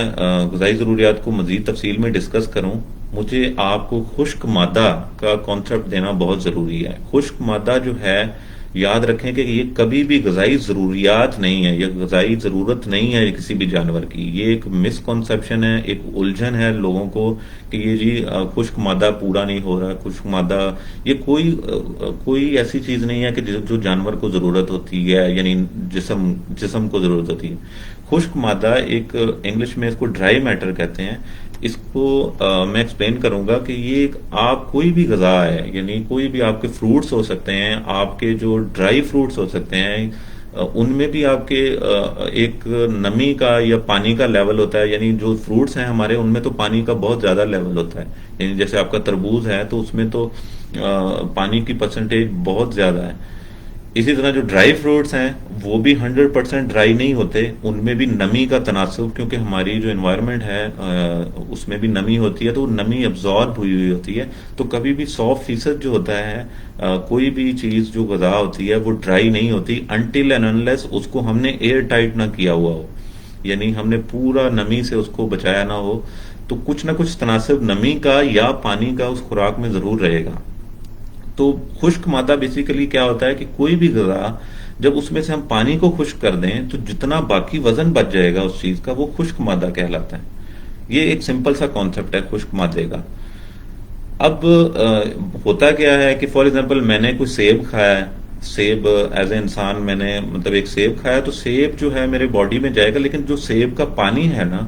غذائی ضروریات کو مزید تفصیل میں ڈسکس کروں، مجھے آپ کو خشک مادہ کا کانسیپٹ دینا بہت ضروری ہے۔ خشک مادہ جو ہے یاد رکھیں کہ یہ کبھی بھی غذائی ضروریات نہیں ہے، یہ غذائی ضرورت نہیں ہے کسی بھی جانور کی. یہ ایک مس کنسپشن ہے، ایک الجھن ہے لوگوں کو کہ یہ جی خشک مادہ پورا نہیں ہو رہا. خشک مادہ یہ کوئی ایسی چیز نہیں ہے کہ جو جانور کو ضرورت ہوتی ہے، یعنی جسم کو ضرورت ہوتی ہے. خشک مادہ ایک انگلش میں اس کو ڈرائی میٹر کہتے ہیں. اس کو میں ایکسپلین کروں گا کہ یہ ایک آپ کوئی بھی غذا ہے، یعنی کوئی بھی آپ کے فروٹس ہو سکتے ہیں، آپ کے جو ڈرائی فروٹس ہو سکتے ہیں، ان میں بھی آپ کے ایک نمی کا یا پانی کا لیول ہوتا ہے. یعنی جو فروٹس ہیں ہمارے، ان میں تو پانی کا بہت زیادہ لیول ہوتا ہے. یعنی جیسے آپ کا تربوز ہے تو اس میں تو پانی کی پرسنٹیج بہت زیادہ ہے. اسی طرح جو ڈرائی فروٹس ہیں وہ بھی 100% ڈرائی نہیں ہوتے، ان میں بھی نمی کا تناسب، کیونکہ ہماری جو انوائرمنٹ ہے اس میں بھی نمی ہوتی ہے، تو وہ نمی ابزارب ہوئی ہوتی ہے. تو کبھی بھی 100% جو ہوتا ہے کوئی بھی چیز جو غذا ہوتی ہے وہ ڈرائی نہیں ہوتی انٹل اینڈ انلیس اس کو ہم نے ایئر ٹائٹ نہ کیا ہوا ہو، یعنی ہم نے پورا نمی سے اس کو بچایا نہ ہو. تو کچھ نہ کچھ تناسب نمی کا یا پانی کا اس خوراک میں ضرور رہے گا. تو خشک مادہ بیسیکلی کیا ہوتا ہے کہ کوئی بھی غذا جب اس میں سے ہم پانی کو خشک کر دیں تو جتنا باقی وزن بچ جائے گا اس چیز کا، وہ خشک مادہ کہلاتا ہے. یہ ایک سمپل سا کانسیپٹ ہے خشک مادے کا. اب ہوتا کیا ہے کہ فار ایگزامپل میں نے کوئی سیب کھایا ہے، سیب ایز اے انسان میں نے مطلب ایک سیب کھایا، تو سیب جو ہے میرے باڈی میں جائے گا، لیکن جو سیب کا پانی ہے نا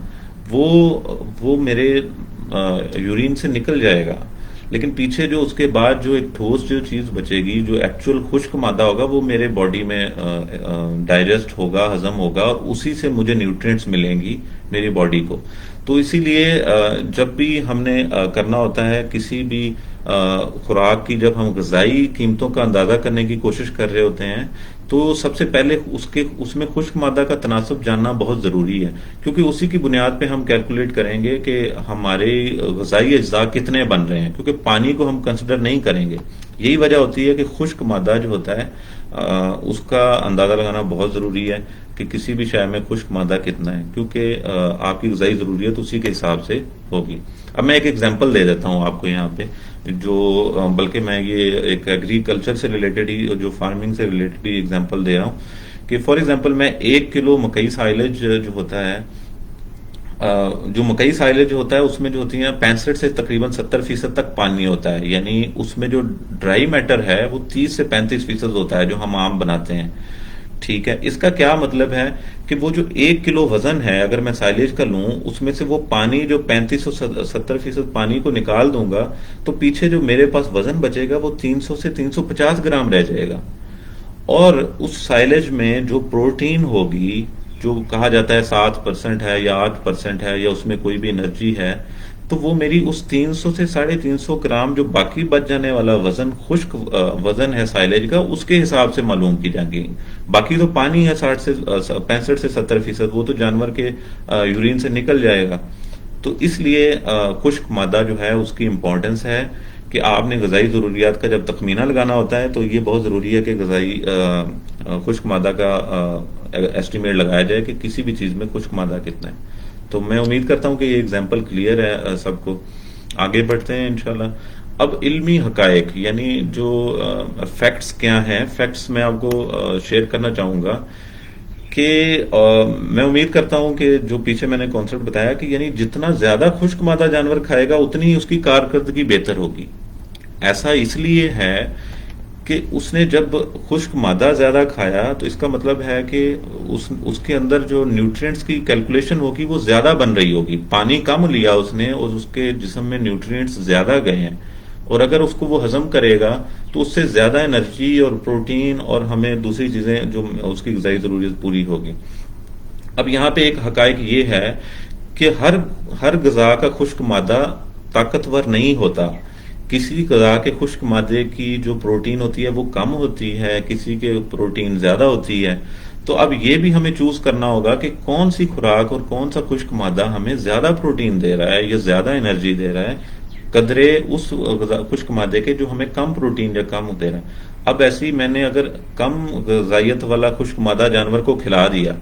وہ میرے یورین سے نکل جائے گا. لیکن پیچھے جو اس کے بعد جو ایک ٹھوس جو چیز بچے گی، جو ایکچوئل خشک مادہ ہوگا، وہ میرے باڈی میں ڈائجسٹ ہوگا، ہضم ہوگا، اور اسی سے مجھے نیوٹرینٹس ملیں گی میری باڈی کو. تو اسی لیے جب بھی ہم نے کرنا ہوتا ہے کسی بھی خوراک کی، جب ہم غذائی قیمتوں کا اندازہ کرنے کی کوشش کر رہے ہوتے ہیں، تو سب سے پہلے اس میں خشک مادہ کا تناسب جاننا بہت ضروری ہے، کیونکہ اسی کی بنیاد پہ ہم کیلکولیٹ کریں گے کہ ہمارے غذائی اجزاء کتنے بن رہے ہیں، کیونکہ پانی کو ہم کنسیڈر نہیں کریں گے. یہی وجہ ہوتی ہے کہ خشک مادہ جو ہوتا ہے اس کا اندازہ لگانا بہت ضروری ہے کہ کسی بھی شے میں خشک مادہ کتنا ہے، کیونکہ آپ کی غذائی ضروریت اسی کے حساب سے ہوگی. اب میں ایک ایگزامپل دے دیتا ہوں آپ کو یہاں پہ، جو بلکہ میں یہ ایک ایگریکلچر سے ریلیٹڈ ہی، جو فارمنگ سے ریلیٹڈ ہی ایگزامپل دے رہا ہوں کہ فار ایگزامپل میں 1 کلو مکئی سائلج جو ہوتا ہے، جو مکئی سائلج جو ہوتا ہے اس میں جو ہوتی ہیں 65 سے تقریباً 70% تک پانی ہوتا ہے. یعنی اس میں جو ڈرائی میٹر ہے وہ 30 سے 35% ہوتا ہے جو ہم عام بناتے ہیں. ٹھیک ہے، اس کا کیا مطلب ہے کہ وہ جو 1 کلو وزن ہے اگر میں سائلیج کا لوں، اس میں سے وہ پانی جو 35 سے 70% پانی کو نکال دوں گا، تو پیچھے جو میرے پاس وزن بچے گا وہ 300 سے 350 گرام رہ جائے گا. اور اس سائلیج میں جو پروٹین ہوگی، جو کہا جاتا ہے 7% ہے یا 8% ہے یا اس میں کوئی بھی انرجی ہے، تو وہ میری اس 300 سے 350 گرام جو باقی بچ جانے والا وزن، خشک وزن ہے سائلیج کا، اس کے حساب سے معلوم کی جائیں گی. باقی تو پانی ہے 65 سے 70%، وہ تو جانور کے یورین سے نکل جائے گا. تو اس لیے خشک مادہ جو ہے اس کی امپورٹنس ہے کہ آپ نے غذائی ضروریات کا جب تخمینہ لگانا ہوتا ہے تو یہ بہت ضروری ہے کہ غذائی خشک مادہ کا ایسٹیمیٹ لگایا جائے کہ کسی بھی چیز میں خشک مادہ کتنا ہے. تو میں امید کرتا ہوں کہ یہ ایگزامپل کلیئر ہے سب کو. آگے بڑھتے ہیں انشاءاللہ. اب علمی حقائق، یعنی جو فیکٹس کیا ہیں، فیکٹس میں آپ کو شیئر کرنا چاہوں گا کہ میں امید کرتا ہوں کہ جو پیچھے میں نے کانسیپٹ بتایا کہ یعنی جتنا زیادہ خشک مادہ جانور کھائے گا اتنی ہی اس کی کارکردگی بہتر ہوگی. ایسا اس لیے ہے کہ اس نے جب خشک مادہ زیادہ کھایا تو اس کا مطلب ہے کہ اس کے اندر جو نیوٹرینٹس کی کیلکولیشن ہوگی وہ زیادہ بن رہی ہوگی. پانی کم لیا اس نے اور اس کے جسم میں نیوٹرینٹس زیادہ گئے ہیں، اور اگر اس کو وہ ہضم کرے گا تو اس سے زیادہ انرجی اور پروٹین اور ہمیں دوسری چیزیں جو اس کی غذائی ضروریت پوری ہوگی. اب یہاں پہ ایک حقائق یہ ہے کہ ہر غذا کا خشک مادہ طاقتور نہیں ہوتا. کسی غذا کے خشک مادے کی جو پروٹین ہوتی ہے وہ کم ہوتی ہے، کسی کے پروٹین زیادہ ہوتی ہے. تو اب یہ بھی ہمیں چوز کرنا ہوگا کہ کون سی خوراک اور کون سا خشک مادہ ہمیں زیادہ پروٹین دے رہا ہے یا زیادہ انرجی دے رہا ہے، قدرے اس خشک مادے کے جو ہمیں کم پروٹین یا کم دے رہا ہے. اب ایسی میں نے اگر کم غذائیت والا خشک مادہ جانور کو کھلا دیا،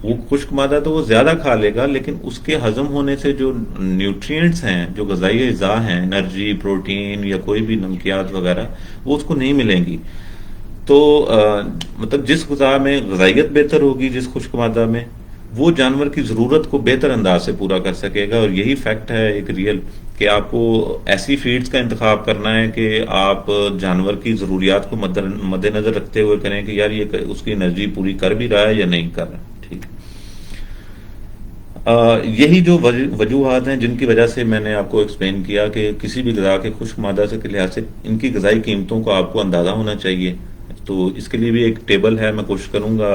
وہ خشک مادہ تو وہ زیادہ کھا لے گا، لیکن اس کے ہضم ہونے سے جو نیوٹرینٹس ہیں، جو غذائی اجزاء ہیں، انرجی، پروٹین یا کوئی بھی نمکیات وغیرہ، وہ اس کو نہیں ملیں گی. تو مطلب جس غذا میں غذائیت بہتر ہوگی، جس خشک مادہ میں، وہ جانور کی ضرورت کو بہتر انداز سے پورا کر سکے گا، اور یہی فیکٹ ہے ایک ریئل، کہ آپ کو ایسی فیڈز کا انتخاب کرنا ہے کہ آپ جانور کی ضروریات کو مد نظر رکھتے ہوئے کریں کہ یار یہ اس کی انرجی پوری کر بھی رہا ہے یا نہیں کر رہا. ٹھیک ہے. یہی جو وجوہات ہیں جن کی وجہ سے میں نے آپ کو ایکسپلین کیا کہ کسی بھی غذا کے خشک مادہ سے کے لحاظ سے ان کی غذائی قیمتوں کو آپ کو اندازہ ہونا چاہیے. تو اس کے لیے بھی ایک ٹیبل ہے، میں کوشش کروں گا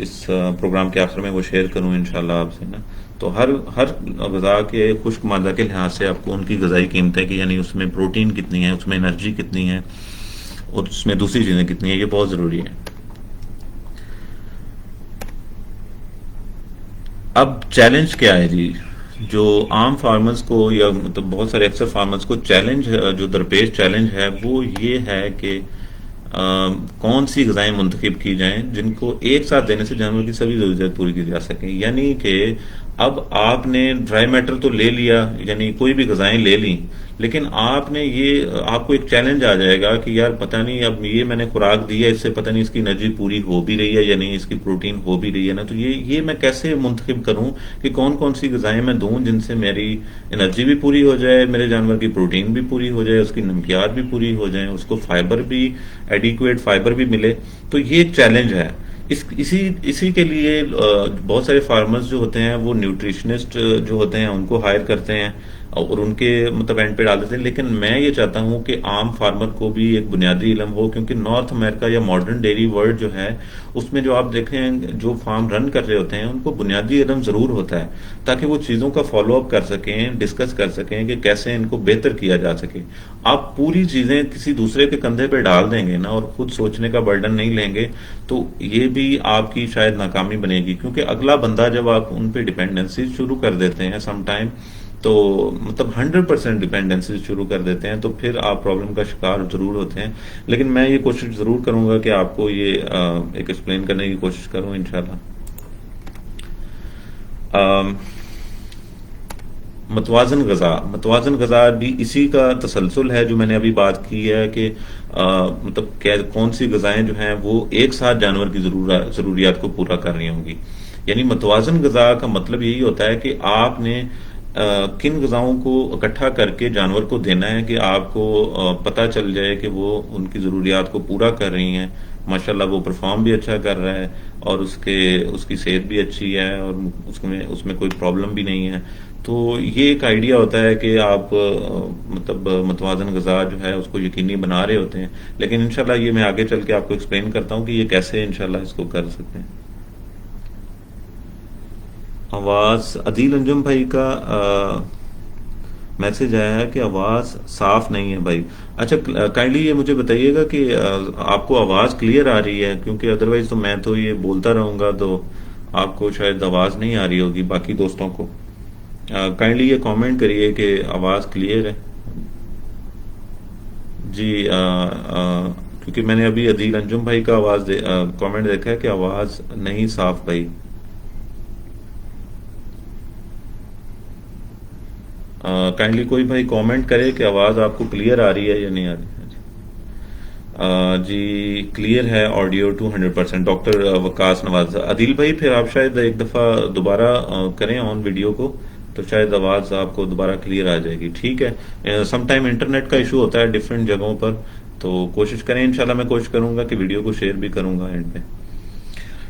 اس پروگرام کے آخر میں وہ شیئر کروں انشاءاللہ آپ سے نا. تو ہر غذا کے خشک مادہ کے لحاظ سے آپ کو ان کی غذائی قیمتیں کہ یعنی اس میں پروٹین کتنی ہے، اس میں انرجی کتنی ہے، اور اس میں دوسری چیزیں کتنی ہیں، یہ بہت ضروری ہے. اب چیلنج کیا ہے جی؟ جو عام فارمرز کو یا مطلب بہت سارے اکثر فارمرز کو چیلنج، جو درپیش چیلنج ہے وہ یہ ہے کہ کون سی غذائیں منتخب کی جائیں جن کو ایک ساتھ دینے سے جانور کی سبھی ضروریات پوری کی جا سکیں. یعنی کہ اب آپ نے ڈرائی میٹر تو لے لیا، یعنی کوئی بھی غذائیں لے لیں، لیکن آپ نے آپ کو ایک چیلنج آ جائے گا کہ یار پتہ نہیں اب یہ میں نے خوراک دی ہے، اس سے پتہ نہیں اس کی انرجی پوری ہو بھی رہی ہے یا نہیں، اس کی پروٹین ہو بھی رہی ہے نا. تو یہ میں کیسے منتخب کروں کہ کون کون سی غذائیں میں دوں جن سے میری انرجی بھی پوری ہو جائے، میرے جانور کی پروٹین بھی پوری ہو جائے، اس کی نمکیات بھی پوری ہو جائیں، اس کو فائبر بھی ایڈیکویٹ فائبر بھی ملے. تو یہ ایک چیلنج ہے. اسی کے لیے بہت سارے فارمرز جو ہوتے ہیں وہ نیوٹریشنسٹ جو ہوتے ہیں ان کو ہائر کرتے ہیں اور ان کے مطلب اینڈ پہ ڈال دیتے ہیں. لیکن میں یہ چاہتا ہوں کہ عام فارمر کو بھی ایک بنیادی علم ہو، کیونکہ نارتھ امریکہ یا ماڈرن ڈیری ورلڈ جو ہے اس میں جو آپ دیکھیں جو فارم رن کر رہے ہوتے ہیں ان کو بنیادی علم ضرور ہوتا ہے تاکہ وہ چیزوں کا فالو اپ کر سکیں، ڈسکس کر سکیں کہ کیسے ان کو بہتر کیا جا سکے. آپ پوری چیزیں کسی دوسرے کے کندھے پہ ڈال دیں گے نا اور خود سوچنے کا برڈن نہیں لیں گے تو یہ بھی آپ کی شاید ناکامی بنے گی. کیونکہ اگلا بندہ جب آپ ان پہ ڈیپینڈنسی شروع کر دیتے ہیں سم ٹائم، تو مطلب 100% ڈیپینڈنسی شروع کر دیتے ہیں تو پھر آپ پرابلم کا شکار ضرور ہوتے ہیں. لیکن میں یہ کوشش ضرور کروں گا کہ آپ کو یہ ایک ایکسپلین کرنے کی کوشش کروں انشاءاللہ. متوازن غذا بھی اسی کا تسلسل ہے جو میں نے ابھی بات کی ہے کہ مطلب کون سی غذائیں جو ہیں وہ ایک ساتھ جانور کی ضروریات کو پورا کر رہی ہوں گی. یعنی متوازن غذا کا مطلب یہی ہوتا ہے کہ آپ نے کن غذاؤں کو اکٹھا کر کے جانور کو دینا ہے کہ آپ کو پتہ چل جائے کہ وہ ان کی ضروریات کو پورا کر رہی ہیں. ماشاءاللہ وہ پرفارم بھی اچھا کر رہا ہے اور اس کی صحت بھی اچھی ہے اور اس میں کوئی پرابلم بھی نہیں ہے. تو یہ ایک آئیڈیا ہوتا ہے کہ آپ مطلب متوازن غذا جو ہے اس کو یقینی بنا رہے ہوتے ہیں. لیکن انشاءاللہ یہ میں آگے چل کے آپ کو ایکسپلین کرتا ہوں کہ یہ کیسے انشاءاللہ اس کو کر سکتے ہیں. آواز عدیل انجم بھائی کا میسج آیا ہے کہ آواز صاف نہیں ہے بھائی. اچھا کائنڈلی یہ مجھے بتائیے گا کہ آپ کو آواز کلیئر آ رہی ہے، کیونکہ ادروائز تو میں تو یہ بولتا رہوں گا تو آپ کو شاید آواز نہیں آ رہی ہوگی باقی دوستوں کو. کائنڈلی یہ کامنٹ کریے کہ آواز کلیئر ہے جی. کیونکہ میں نے ابھی عدیل انجم بھائی کا آواز کامنٹ دیکھا ہے کہ آواز نہیں صاف بھائی. کائنڈلی کوئی بھائی کامنٹ کرے کہ آواز آپ کو کلیئر آ رہی ہے یا نہیں آ رہی ہے. جی کلیئر ہے آڈیو 200%. ڈاکٹر وقاص نواز. عدیل بھائی پھر آپ شاید ایک دفعہ دوبارہ کریں آن ویڈیو کو تو شاید آواز آپ کو دوبارہ کلیئر آ جائے گی. ٹھیک ہے. سم ٹائم انٹرنیٹ کا ایشو ہوتا ہے ڈفرینٹ جگہوں پر، تو کوشش کریں انشاءاللہ میں کوشش کروں گا کہ ویڈیو کو شیئر بھی کروں گا اینڈ پہ.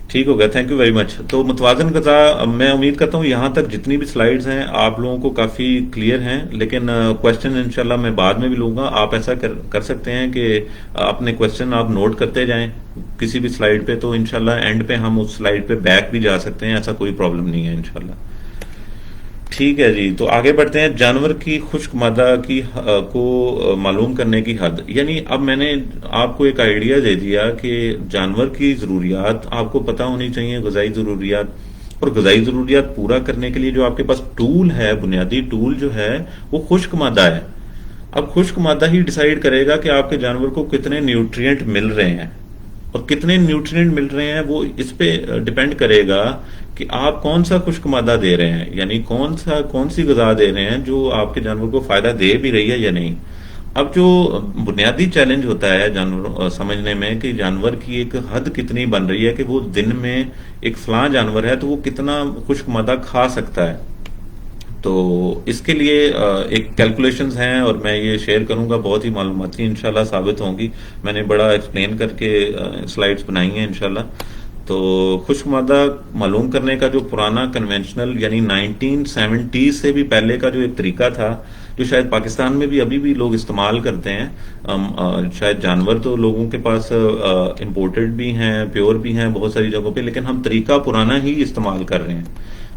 ٹھیک ہو گیا. تھینک یو ویری مچ. تو متوازن غذا میں امید کرتا ہوں یہاں تک جتنی بھی سلائیڈز ہیں آپ لوگوں کو کافی کلیئر ہیں. لیکن کوشچن انشاءاللہ میں بعد میں بھی لوں گا. آپ ایسا کر سکتے ہیں کہ اپنے کوشچن آپ نوٹ کرتے جائیں کسی بھی سلائیڈ پہ، تو انشاءاللہ اینڈ پہ ہم اس سلائیڈ پہ بیک بھی جا سکتے ہیں. ایسا کوئی پرابلم نہیں ہے انشاءاللہ. ٹھیک ہے جی. تو آگے بڑھتے ہیں. جانور کی خشک مادہ کو معلوم کرنے کی حد. یعنی اب میں نے آپ کو ایک آئیڈیا دے دیا کہ جانور کی ضروریات آپ کو پتہ ہونی چاہیے، غذائی ضروریات، اور غذائی ضروریات پورا کرنے کے لیے جو آپ کے پاس ٹول ہے، بنیادی ٹول جو ہے وہ خشک مادہ ہے. اب خشک مادہ ہی ڈیسائیڈ کرے گا کہ آپ کے جانور کو کتنے نیوٹرینٹ مل رہے ہیں، اور کتنے نیوٹرینٹ مل رہے ہیں وہ اس پہ ڈیپینڈ کرے گا کہ آپ کون سا خشک مادہ دے رہے ہیں، یعنی کون سی غذا دے رہے ہیں جو آپ کے جانور کو فائدہ دے بھی رہی ہے یا نہیں. اب جو بنیادی چیلنج ہوتا ہے جانور سمجھنے میں کہ جانور کی ایک حد کتنی بن رہی ہے کہ وہ دن میں ایک فلاں جانور ہے تو وہ کتنا خشک مادہ کھا سکتا ہے. تو اس کے لیے ایک کیلکولیشنز ہیں اور میں یہ شیئر کروں گا، بہت ہی معلوماتی انشاءاللہ ثابت ہوں گی. میں نے بڑا ایکسپلین کر کے سلائیڈز بنائی ہیں انشاءاللہ. تو خشک مادہ معلوم کرنے کا جو پرانا کنونشنل یعنی 1970 سے بھی پہلے کا جو ایک طریقہ تھا، جو شاید پاکستان میں بھی ابھی بھی لوگ استعمال کرتے ہیں، شاید جانور تو لوگوں کے پاس امپورٹڈ بھی ہیں، پیور بھی ہیں بہت ساری جگہوں پہ، لیکن ہم طریقہ پرانا ہی استعمال کر رہے ہیں.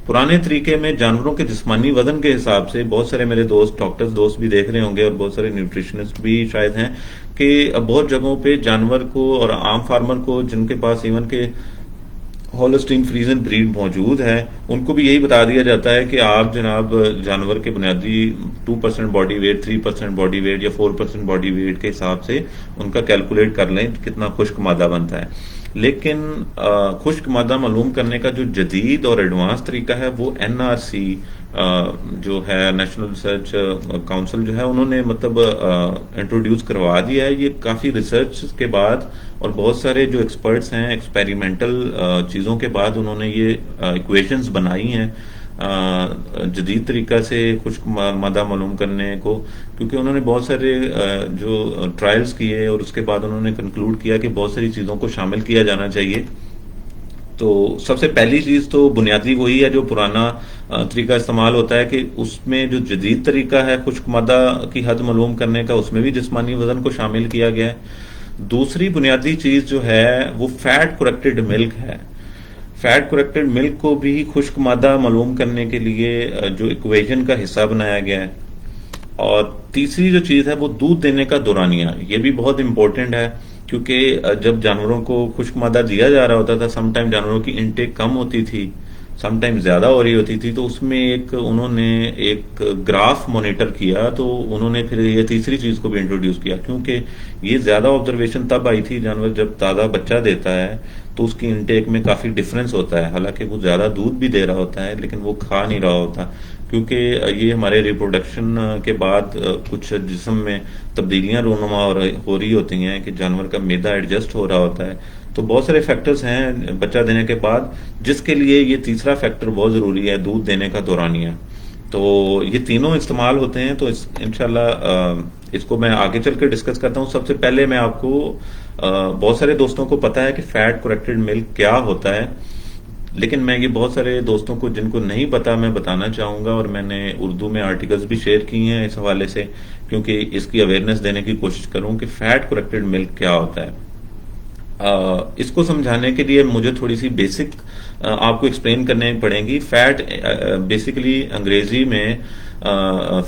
پرانے طریقے میں جانوروں کے جسمانی وزن کے حساب سے، بہت سارے میرے دوست ڈاکٹر دوست بھی دیکھ رہے ہوں گے اور بہت سارے نیوٹریشنسٹ بھی شاید ہیں کہ بہت جگہوں پہ جانور کو اور عام فارمر کو جن کے پاس ایون کے ہولسٹین فریزن بریڈ موجود ہے، ان کو بھی یہی بتا دیا جاتا ہے کہ آپ جناب جانور کے بنیادی 2% باڈی ویٹ، 3% باڈی ویٹ یا 4% باڈی ویٹ کے حساب سے ان کا کیلکولیٹ کر لیں کتنا خشک مادہ بنتا ہے. لیکن خشک مادہ معلوم کرنے کا جو جدید اور ایڈوانس طریقہ ہے وہ NRC جو ہے نیشنل ریسرچ کاؤنسل جو ہے، انہوں نے مطلب انٹروڈیوس کروا دیا ہے. یہ کافی ریسرچ کے بعد اور بہت سارے جو ایکسپرٹس ہیں ایکسپیریمنٹل چیزوں کے بعد انہوں نے یہ ایکویشنز بنائی ہیں جدید طریقہ سے خشک مادہ معلوم کرنے کو، کیونکہ انہوں نے بہت سارے جو ٹرائلز کیے اور اس کے بعد انہوں نے کنکلوڈ کیا کہ بہت ساری چیزوں کو شامل کیا جانا چاہیے. تو سب سے پہلی چیز تو بنیادی وہی ہے جو پرانا طریقہ استعمال ہوتا ہے کہ اس میں جو جدید طریقہ ہے خشک مادہ کی حد معلوم کرنے کا، اس میں بھی جسمانی وزن کو شامل کیا گیا ہے. دوسری بنیادی چیز جو ہے وہ فیٹ کریکٹڈ ملک ہے. فیٹ کریکٹڈ ملک کو بھی خشک مادہ معلوم کرنے کے لیے جو ایکویشن کا حصہ بنایا گیا ہے. اور تیسری جو چیز ہے وہ دودھ دینے کا دورانیہ، یہ بھی بہت امپورٹنٹ ہے کیونکہ جب جانوروں کو خشک مادہ دیا جا رہا ہوتا تھا، سم ٹائم جانوروں کی انٹیک کم ہوتی تھی، سم ٹائم زیادہ ہو رہی ہوتی تھی، تو اس میں انہوں نے ایک گراف مانیٹر کیا. تو انہوں نے پھر یہ تیسری چیز کو بھی انٹروڈیوس کیا، کیونکہ یہ زیادہ آبزرویشن تب آئی تھی جانور جب تازہ بچہ دیتا ہے تو اس کی انٹیک میں کافی ڈفرینس ہوتا ہے. حالانکہ وہ زیادہ دودھ بھی دے رہا ہوتا ہے لیکن وہ کھا نہیں رہا ہوتا، کیونکہ یہ ہمارے ریپروڈکشن کے بعد کچھ جسم میں تبدیلیاں رونما ہو رہی ہوتی ہیں کہ جانور کا معدہ ایڈجسٹ ہو رہا ہوتا ہے. تو بہت سارے فیکٹرز ہیں بچہ دینے کے بعد جس کے لیے یہ تیسرا فیکٹر بہت ضروری ہے، دودھ دینے کا دورانیہ. تو یہ تینوں استعمال ہوتے ہیں. تو انشاءاللہ اس کو میں آگے چل کے ڈسکس کرتا ہوں. سب سے پہلے میں آپ کو بہت سارے دوستوں کو پتا ہے کہ فیٹ کریکٹڈ ملک کیا ہوتا ہے، لیکن میں یہ بہت سارے دوستوں کو جن کو نہیں پتا میں بتانا چاہوں گا، اور میں نے اردو میں آرٹیکلز بھی شیئر کی ہیں اس حوالے سے، کیونکہ اس کی اویئرنیس دینے کی کوشش کروں کہ فیٹ کریکٹڈ ملک کیا ہوتا ہے. اس کو سمجھانے کے لیے مجھے تھوڑی سی بیسک آپ کو ایکسپلین کرنے پڑیں گی. فیٹ بیسیکلی انگریزی میں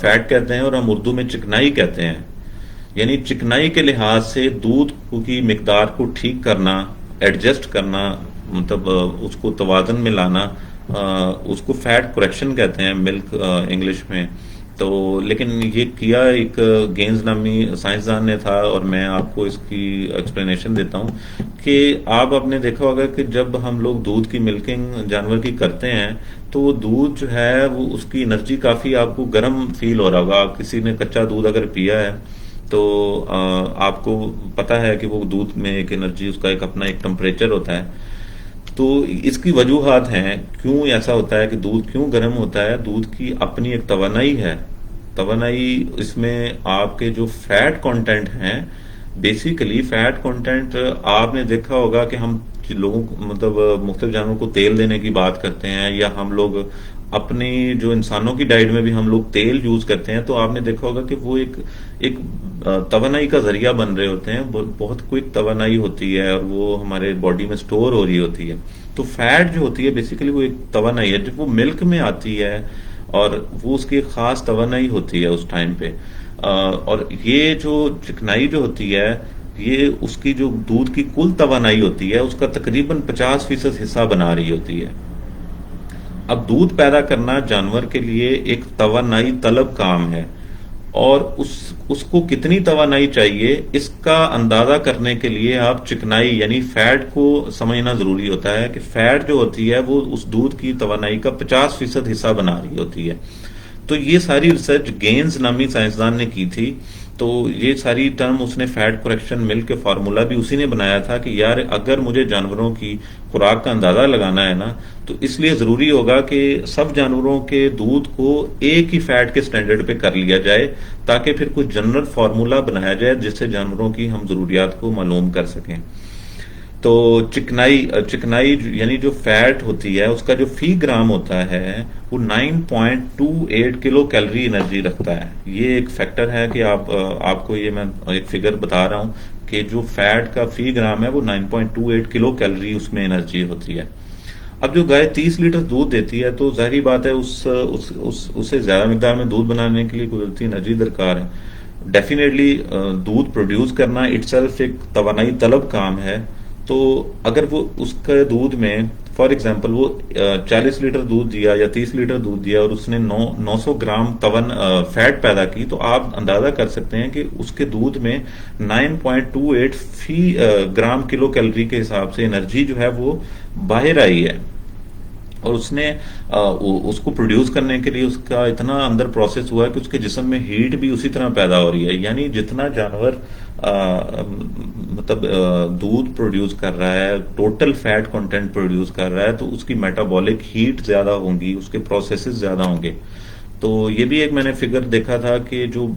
فیٹ کہتے ہیں اور ہم اردو میں چکنائی کہتے ہیں. یعنی چکنائی کے لحاظ سے دودھ کی مقدار کو ٹھیک کرنا، ایڈجسٹ کرنا، مطلب اس کو توازن میں لانا، اس کو فیٹ کریکشن کہتے ہیں ملک انگلش میں. تو لیکن یہ کیا ایک گینز نامی سائنسدان نے تھا، اور میں آپ کو اس کی ایکسپلینیشن دیتا ہوں کہ آپ نے دیکھا ہوگا کہ جب ہم لوگ دودھ کی ملکنگ جانور کی کرتے ہیں تو وہ دودھ جو ہے وہ اس کی انرجی کافی آپ کو گرم فیل ہو رہا ہوگا. آپ کسی نے کچا دودھ اگر پیا ہے تو آپ کو پتا ہے کہ وہ دودھ میں ایک انرجی، اس کا ایک اپنا ایک ٹمپریچر ہوتا ہے. تو اس کی وجوہات ہیں کیوں ایسا ہوتا ہے کہ دودھ کیوں گرم ہوتا ہے. دودھ کی اپنی ایک توانائی ہے. توانائی اس میں آپ کے جو فیٹ کانٹینٹ ہیں، بیسیکلی فیٹ کانٹینٹ آپ نے دیکھا ہوگا کہ ہم لوگوں مطلب مختلف جانوروں کو تیل دینے کی بات کرتے ہیں، یا ہم لوگ اپنی جو انسانوں کی ڈائٹ میں بھی ہم لوگ تیل یوز کرتے ہیں، تو آپ نے دیکھا ہوگا کہ وہ ایک توانائی کا ذریعہ بن رہے ہوتے ہیں. بہت کوئک توانائی ہوتی ہے اور وہ ہمارے باڈی میں سٹور ہو رہی ہوتی ہے. تو فیٹ جو ہوتی ہے بیسیکلی وہ ایک توانائی ہے جب وہ ملک میں آتی ہے، اور وہ اس کی ایک خاص توانائی ہوتی ہے اس ٹائم پہ. اور یہ جو چکنائی جو ہوتی ہے، یہ اس کی جو دودھ کی کل توانائی ہوتی ہے اس کا تقریباً 50% حصہ بنا رہی ہوتی ہے. اب دودھ پیدا کرنا جانور کے لیے ایک توانائی طلب کام ہے، اور اس کو کتنی توانائی چاہیے اس کا اندازہ کرنے کے لیے آپ چکنائی یعنی فیٹ کو سمجھنا ضروری ہوتا ہے کہ فیٹ جو ہوتی ہے وہ اس دودھ کی توانائی کا 50% حصہ بنا رہی ہوتی ہے. تو یہ ساری ریسرچ گینز نامی سائنسدان نے کی تھی تو یہ ساری ٹرم اس نے فیٹ کریکشن ملک کے فارمولا بھی اسی نے بنایا تھا کہ یار اگر مجھے جانوروں کی خوراک کا اندازہ لگانا ہے نا تو اس لیے ضروری ہوگا کہ سب جانوروں کے دودھ کو ایک ہی فیٹ کے سٹینڈرڈ پہ کر لیا جائے تاکہ پھر کوئی جنرل فارمولا بنایا جائے جس سے جانوروں کی ہم ضروریات کو معلوم کر سکیں. تو چکنائی یعنی جو فیٹ ہوتی ہے اس کا جو فی گرام ہوتا ہے وہ 9.28 کلو کیلری انرجی رکھتا ہے. یہ ایک فیکٹر ہے کہ آپ کو یہ میں ایک فگر بتا رہا ہوں کہ جو فیٹ کا فی گرام ہے وہ 9.28 کلو کیلری اس میں انرجی ہوتی ہے. اب جو گائے 30 لیٹر دودھ دیتی ہے تو ظاہری بات ہے اسے زیادہ مقدار میں دودھ بنانے کے لیے قدرتی انرجی درکار ہے. ڈیفینیٹلی دودھ پروڈیوس کرنا اٹ سیلف ایک توانائی طلب کام ہے. تو اگر وہ اس کے دودھ میں فار ایگزامپل وہ 40 لیٹر دودھ دیا یا 30 لیٹر دودھ دیا اور اس نے 900 گرام فیٹ پیدا کی تو آپ اندازہ کر سکتے ہیں کہ اس کے دودھ میں 9.28 فی گرام کلو کیلری کے حساب سے انرجی جو ہے وہ باہر آئی ہے. اور اس نے اس کو پروڈیوس کرنے کے لیے اس کا اتنا اندر پروسیس ہوا ہے کہ اس کے جسم میں ہیٹ بھی اسی طرح پیدا ہو رہی ہے. یعنی جتنا جانور مطلب دودھ پروڈیوس کر رہا ہے ٹوٹل فیٹ کنٹینٹ پروڈیوس کر رہا ہے تو اس کی میٹابولک ہیٹ زیادہ ہوں گی, اس کے پروسیسز زیادہ ہوں گے. تو یہ بھی ایک میں نے فگر دیکھا تھا کہ جو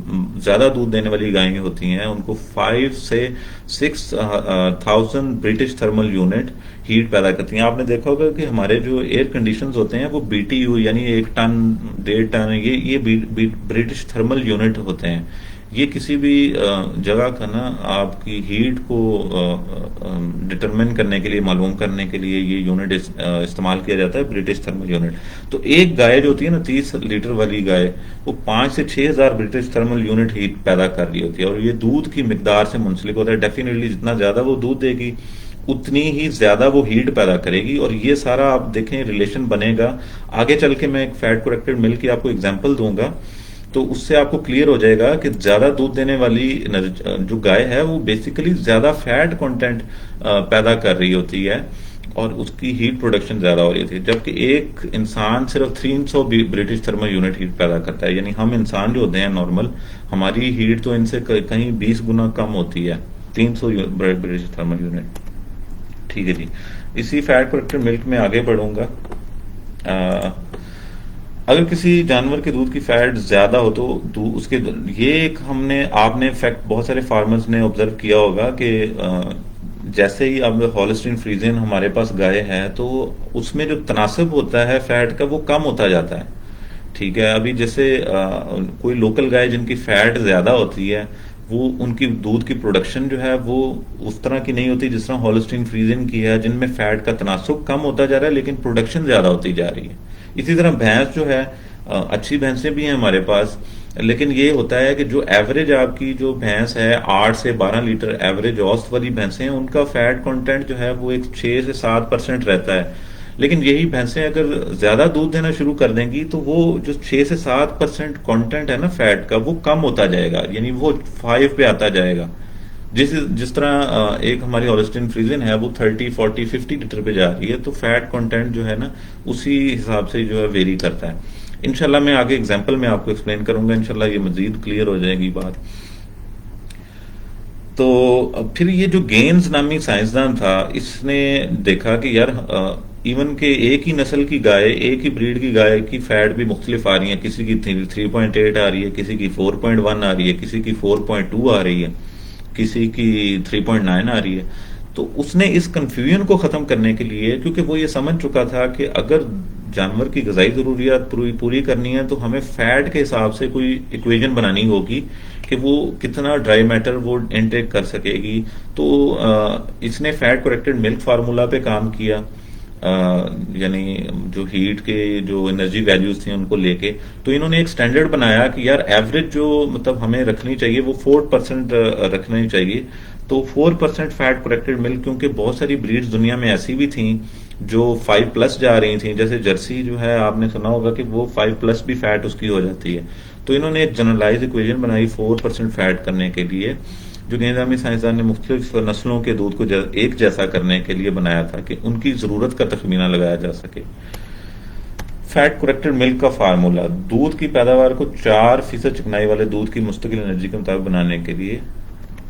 زیادہ دودھ دینے والی گائیں ہوتی ہیں ان کو 5 سے 6,000 برٹش تھرمل یونٹ ہیٹ پیدا کرتی ہیں. آپ نے دیکھا ہوگا کہ ہمارے جو ایئر کنڈیشنز ہوتے ہیں وہ BTU یعنی 1 ٹن 1.5 ٹن یہ برٹش تھرمل یونٹ ہوتے ہیں. یہ کسی بھی جگہ کا نا آپ کی ہیٹ کو ڈٹرمن کرنے کے لیے معلوم کرنے کے لیے یہ یونٹ استعمال کیا جاتا ہے برٹش تھرمل یونٹ. تو ایک گائے جو ہوتی ہے نا 30 لیٹر والی گائے وہ 5 سے 6,000 برٹش تھرمل یونٹ ہیٹ پیدا کر رہی ہوتی ہے اور یہ دودھ کی مقدار سے منسلک ہوتا ہے. ڈیفینیٹلی جتنا زیادہ وہ دودھ دے گی اتنی ہی زیادہ وہ ہیٹ پیدا کرے گی. اور یہ سارا آپ دیکھیں ریلیشن بنے گا آگے چل کے. میں ایک فیٹ کریکٹڈ ملک کی آپ کو اگزامپل دوں گا تو اس سے آپ کو کلیئر ہو جائے گا کہ زیادہ دودھ دینے والی جو گائے ہے وہ بیسیکلی زیادہ فیٹ کنٹینٹ پیدا کر رہی ہوتی ہے اور اس کی ہیٹ پروڈکشن زیادہ ہو رہی تھی. جبکہ ایک انسان صرف 300 برٹش تھرمل یونٹ ہیٹ پیدا کرتا ہے. یعنی ہم انسان جو ہوتے ہیں نارمل ہماری ہیٹ تو ان سے کہیں 20 گنا کم ہوتی ہے, 300 برٹش تھرمل یونٹ. ٹھیک ہے جی, اسی فیٹ کریکٹڈ ملک میں آگے بڑھوں گا. اگر کسی جانور کے دودھ کی فیٹ زیادہ ہو تو اس کے یہ ایک آپ نے فیکٹ بہت سارے فارمرز نے آبزرو کیا ہوگا کہ جیسے ہی اب ہالسٹین فریزین ہمارے پاس گائے ہے تو اس میں جو تناسب ہوتا ہے فیٹ کا وہ کم ہوتا جاتا ہے. ٹھیک ہے, ابھی جیسے کوئی لوکل گائے جن کی فیٹ زیادہ ہوتی ہے وہ ان کی دودھ کی پروڈکشن جو ہے وہ اس طرح کی نہیں ہوتی جس طرح ہالسٹین فریزین کی ہے جن میں فیٹ کا تناسب کم ہوتا جا رہا ہے لیکن پروڈکشن زیادہ ہوتی جا رہی ہے. اسی طرح بھینس جو ہے اچھی بھینسیں بھی ہیں ہمارے پاس لیکن یہ ہوتا ہے کہ جو ایوریج آپ کی جو بھینس ہے 8 سے 12 لیٹر ایوریج اوسط والی بھینسیں ان کا فیٹ کنٹینٹ جو ہے وہ ایک 6 سے 7% رہتا ہے. لیکن یہی بھینسیں اگر زیادہ دودھ دینا شروع کر دیں گی تو وہ جو 6 سے 7% کنٹینٹ ہے نا فیٹ کا وہ کم ہوتا جائے گا, یعنی وہ 5 پہ آتا جائے گا. جس طرح ایک ہماری ہالسٹین فریزین ہے وہ 30 40 50 لیٹر پہ جا رہی ہے تو فیٹ کنٹینٹ جو ہے نا اسی حساب سے جو ہے ویری کرتا ہے. انشاءاللہ میں آگے ایگزامپل میں آپ کو ایکسپلین کروں گا, انشاءاللہ یہ مزید کلیئر ہو جائے گی بات. تو پھر یہ جو گینز نامی سائنسدان تھا اس نے دیکھا کہ یار ایون کہ ایک ہی نسل کی گائے ایک ہی بریڈ کی گائے کی فیٹ بھی مختلف آ رہی ہیں. کسی کی 3.8 آ رہی ہے, کسی کی 4.1 آ رہی ہے, کسی کی 4.2 آ رہی ہے, کسی کی 3.9 آ رہی ہے. تو اس نے اس کنفیوژن کو ختم کرنے کے لیے کیونکہ وہ یہ سمجھ چکا تھا کہ اگر جانور کی غذائی ضروریات پوری کرنی ہے تو ہمیں فیٹ کے حساب سے کوئی ایکویژن بنانی ہوگی کہ وہ کتنا ڈرائی میٹر وہ انٹیک کر سکے گی. تو اس نے فیٹ کریکٹڈ ملک فارمولا پہ کام کیا, یعنی جو ہیٹ کے جو انرجی ویلیوز تھیں ان کو لے کے. تو انہوں نے ایک سٹینڈرڈ بنایا کہ یار ایوریج جو مطلب ہمیں رکھنی چاہیے وہ 4% رکھنی چاہیے. تو 4% فیٹ کریکٹڈ ملک, کیونکہ بہت ساری بریڈز دنیا میں ایسی بھی تھیں جو 5+ جا رہی تھیں, جیسے جرسی جو ہے آپ نے سنا ہوگا کہ وہ 5+ بھی فیٹ اس کی ہو جاتی ہے. تو انہوں نے ایک جنرلائز ایکویژن بنائی 4% فیٹ کرنے کے لیے جو نظامی سائنسدان نے مختلف نسلوں کے دودھ کو ایک جیسا کرنے کے لیے بنایا تھا کہ ان کی ضرورت کا تخمینہ لگایا جا سکے. فیٹ کریکٹڈ ملک کا فارمولا دودھ کی پیداوار کو 4% چکنائی والے دودھ کی مستقل انرجی کے مطابق بنانے کے لیے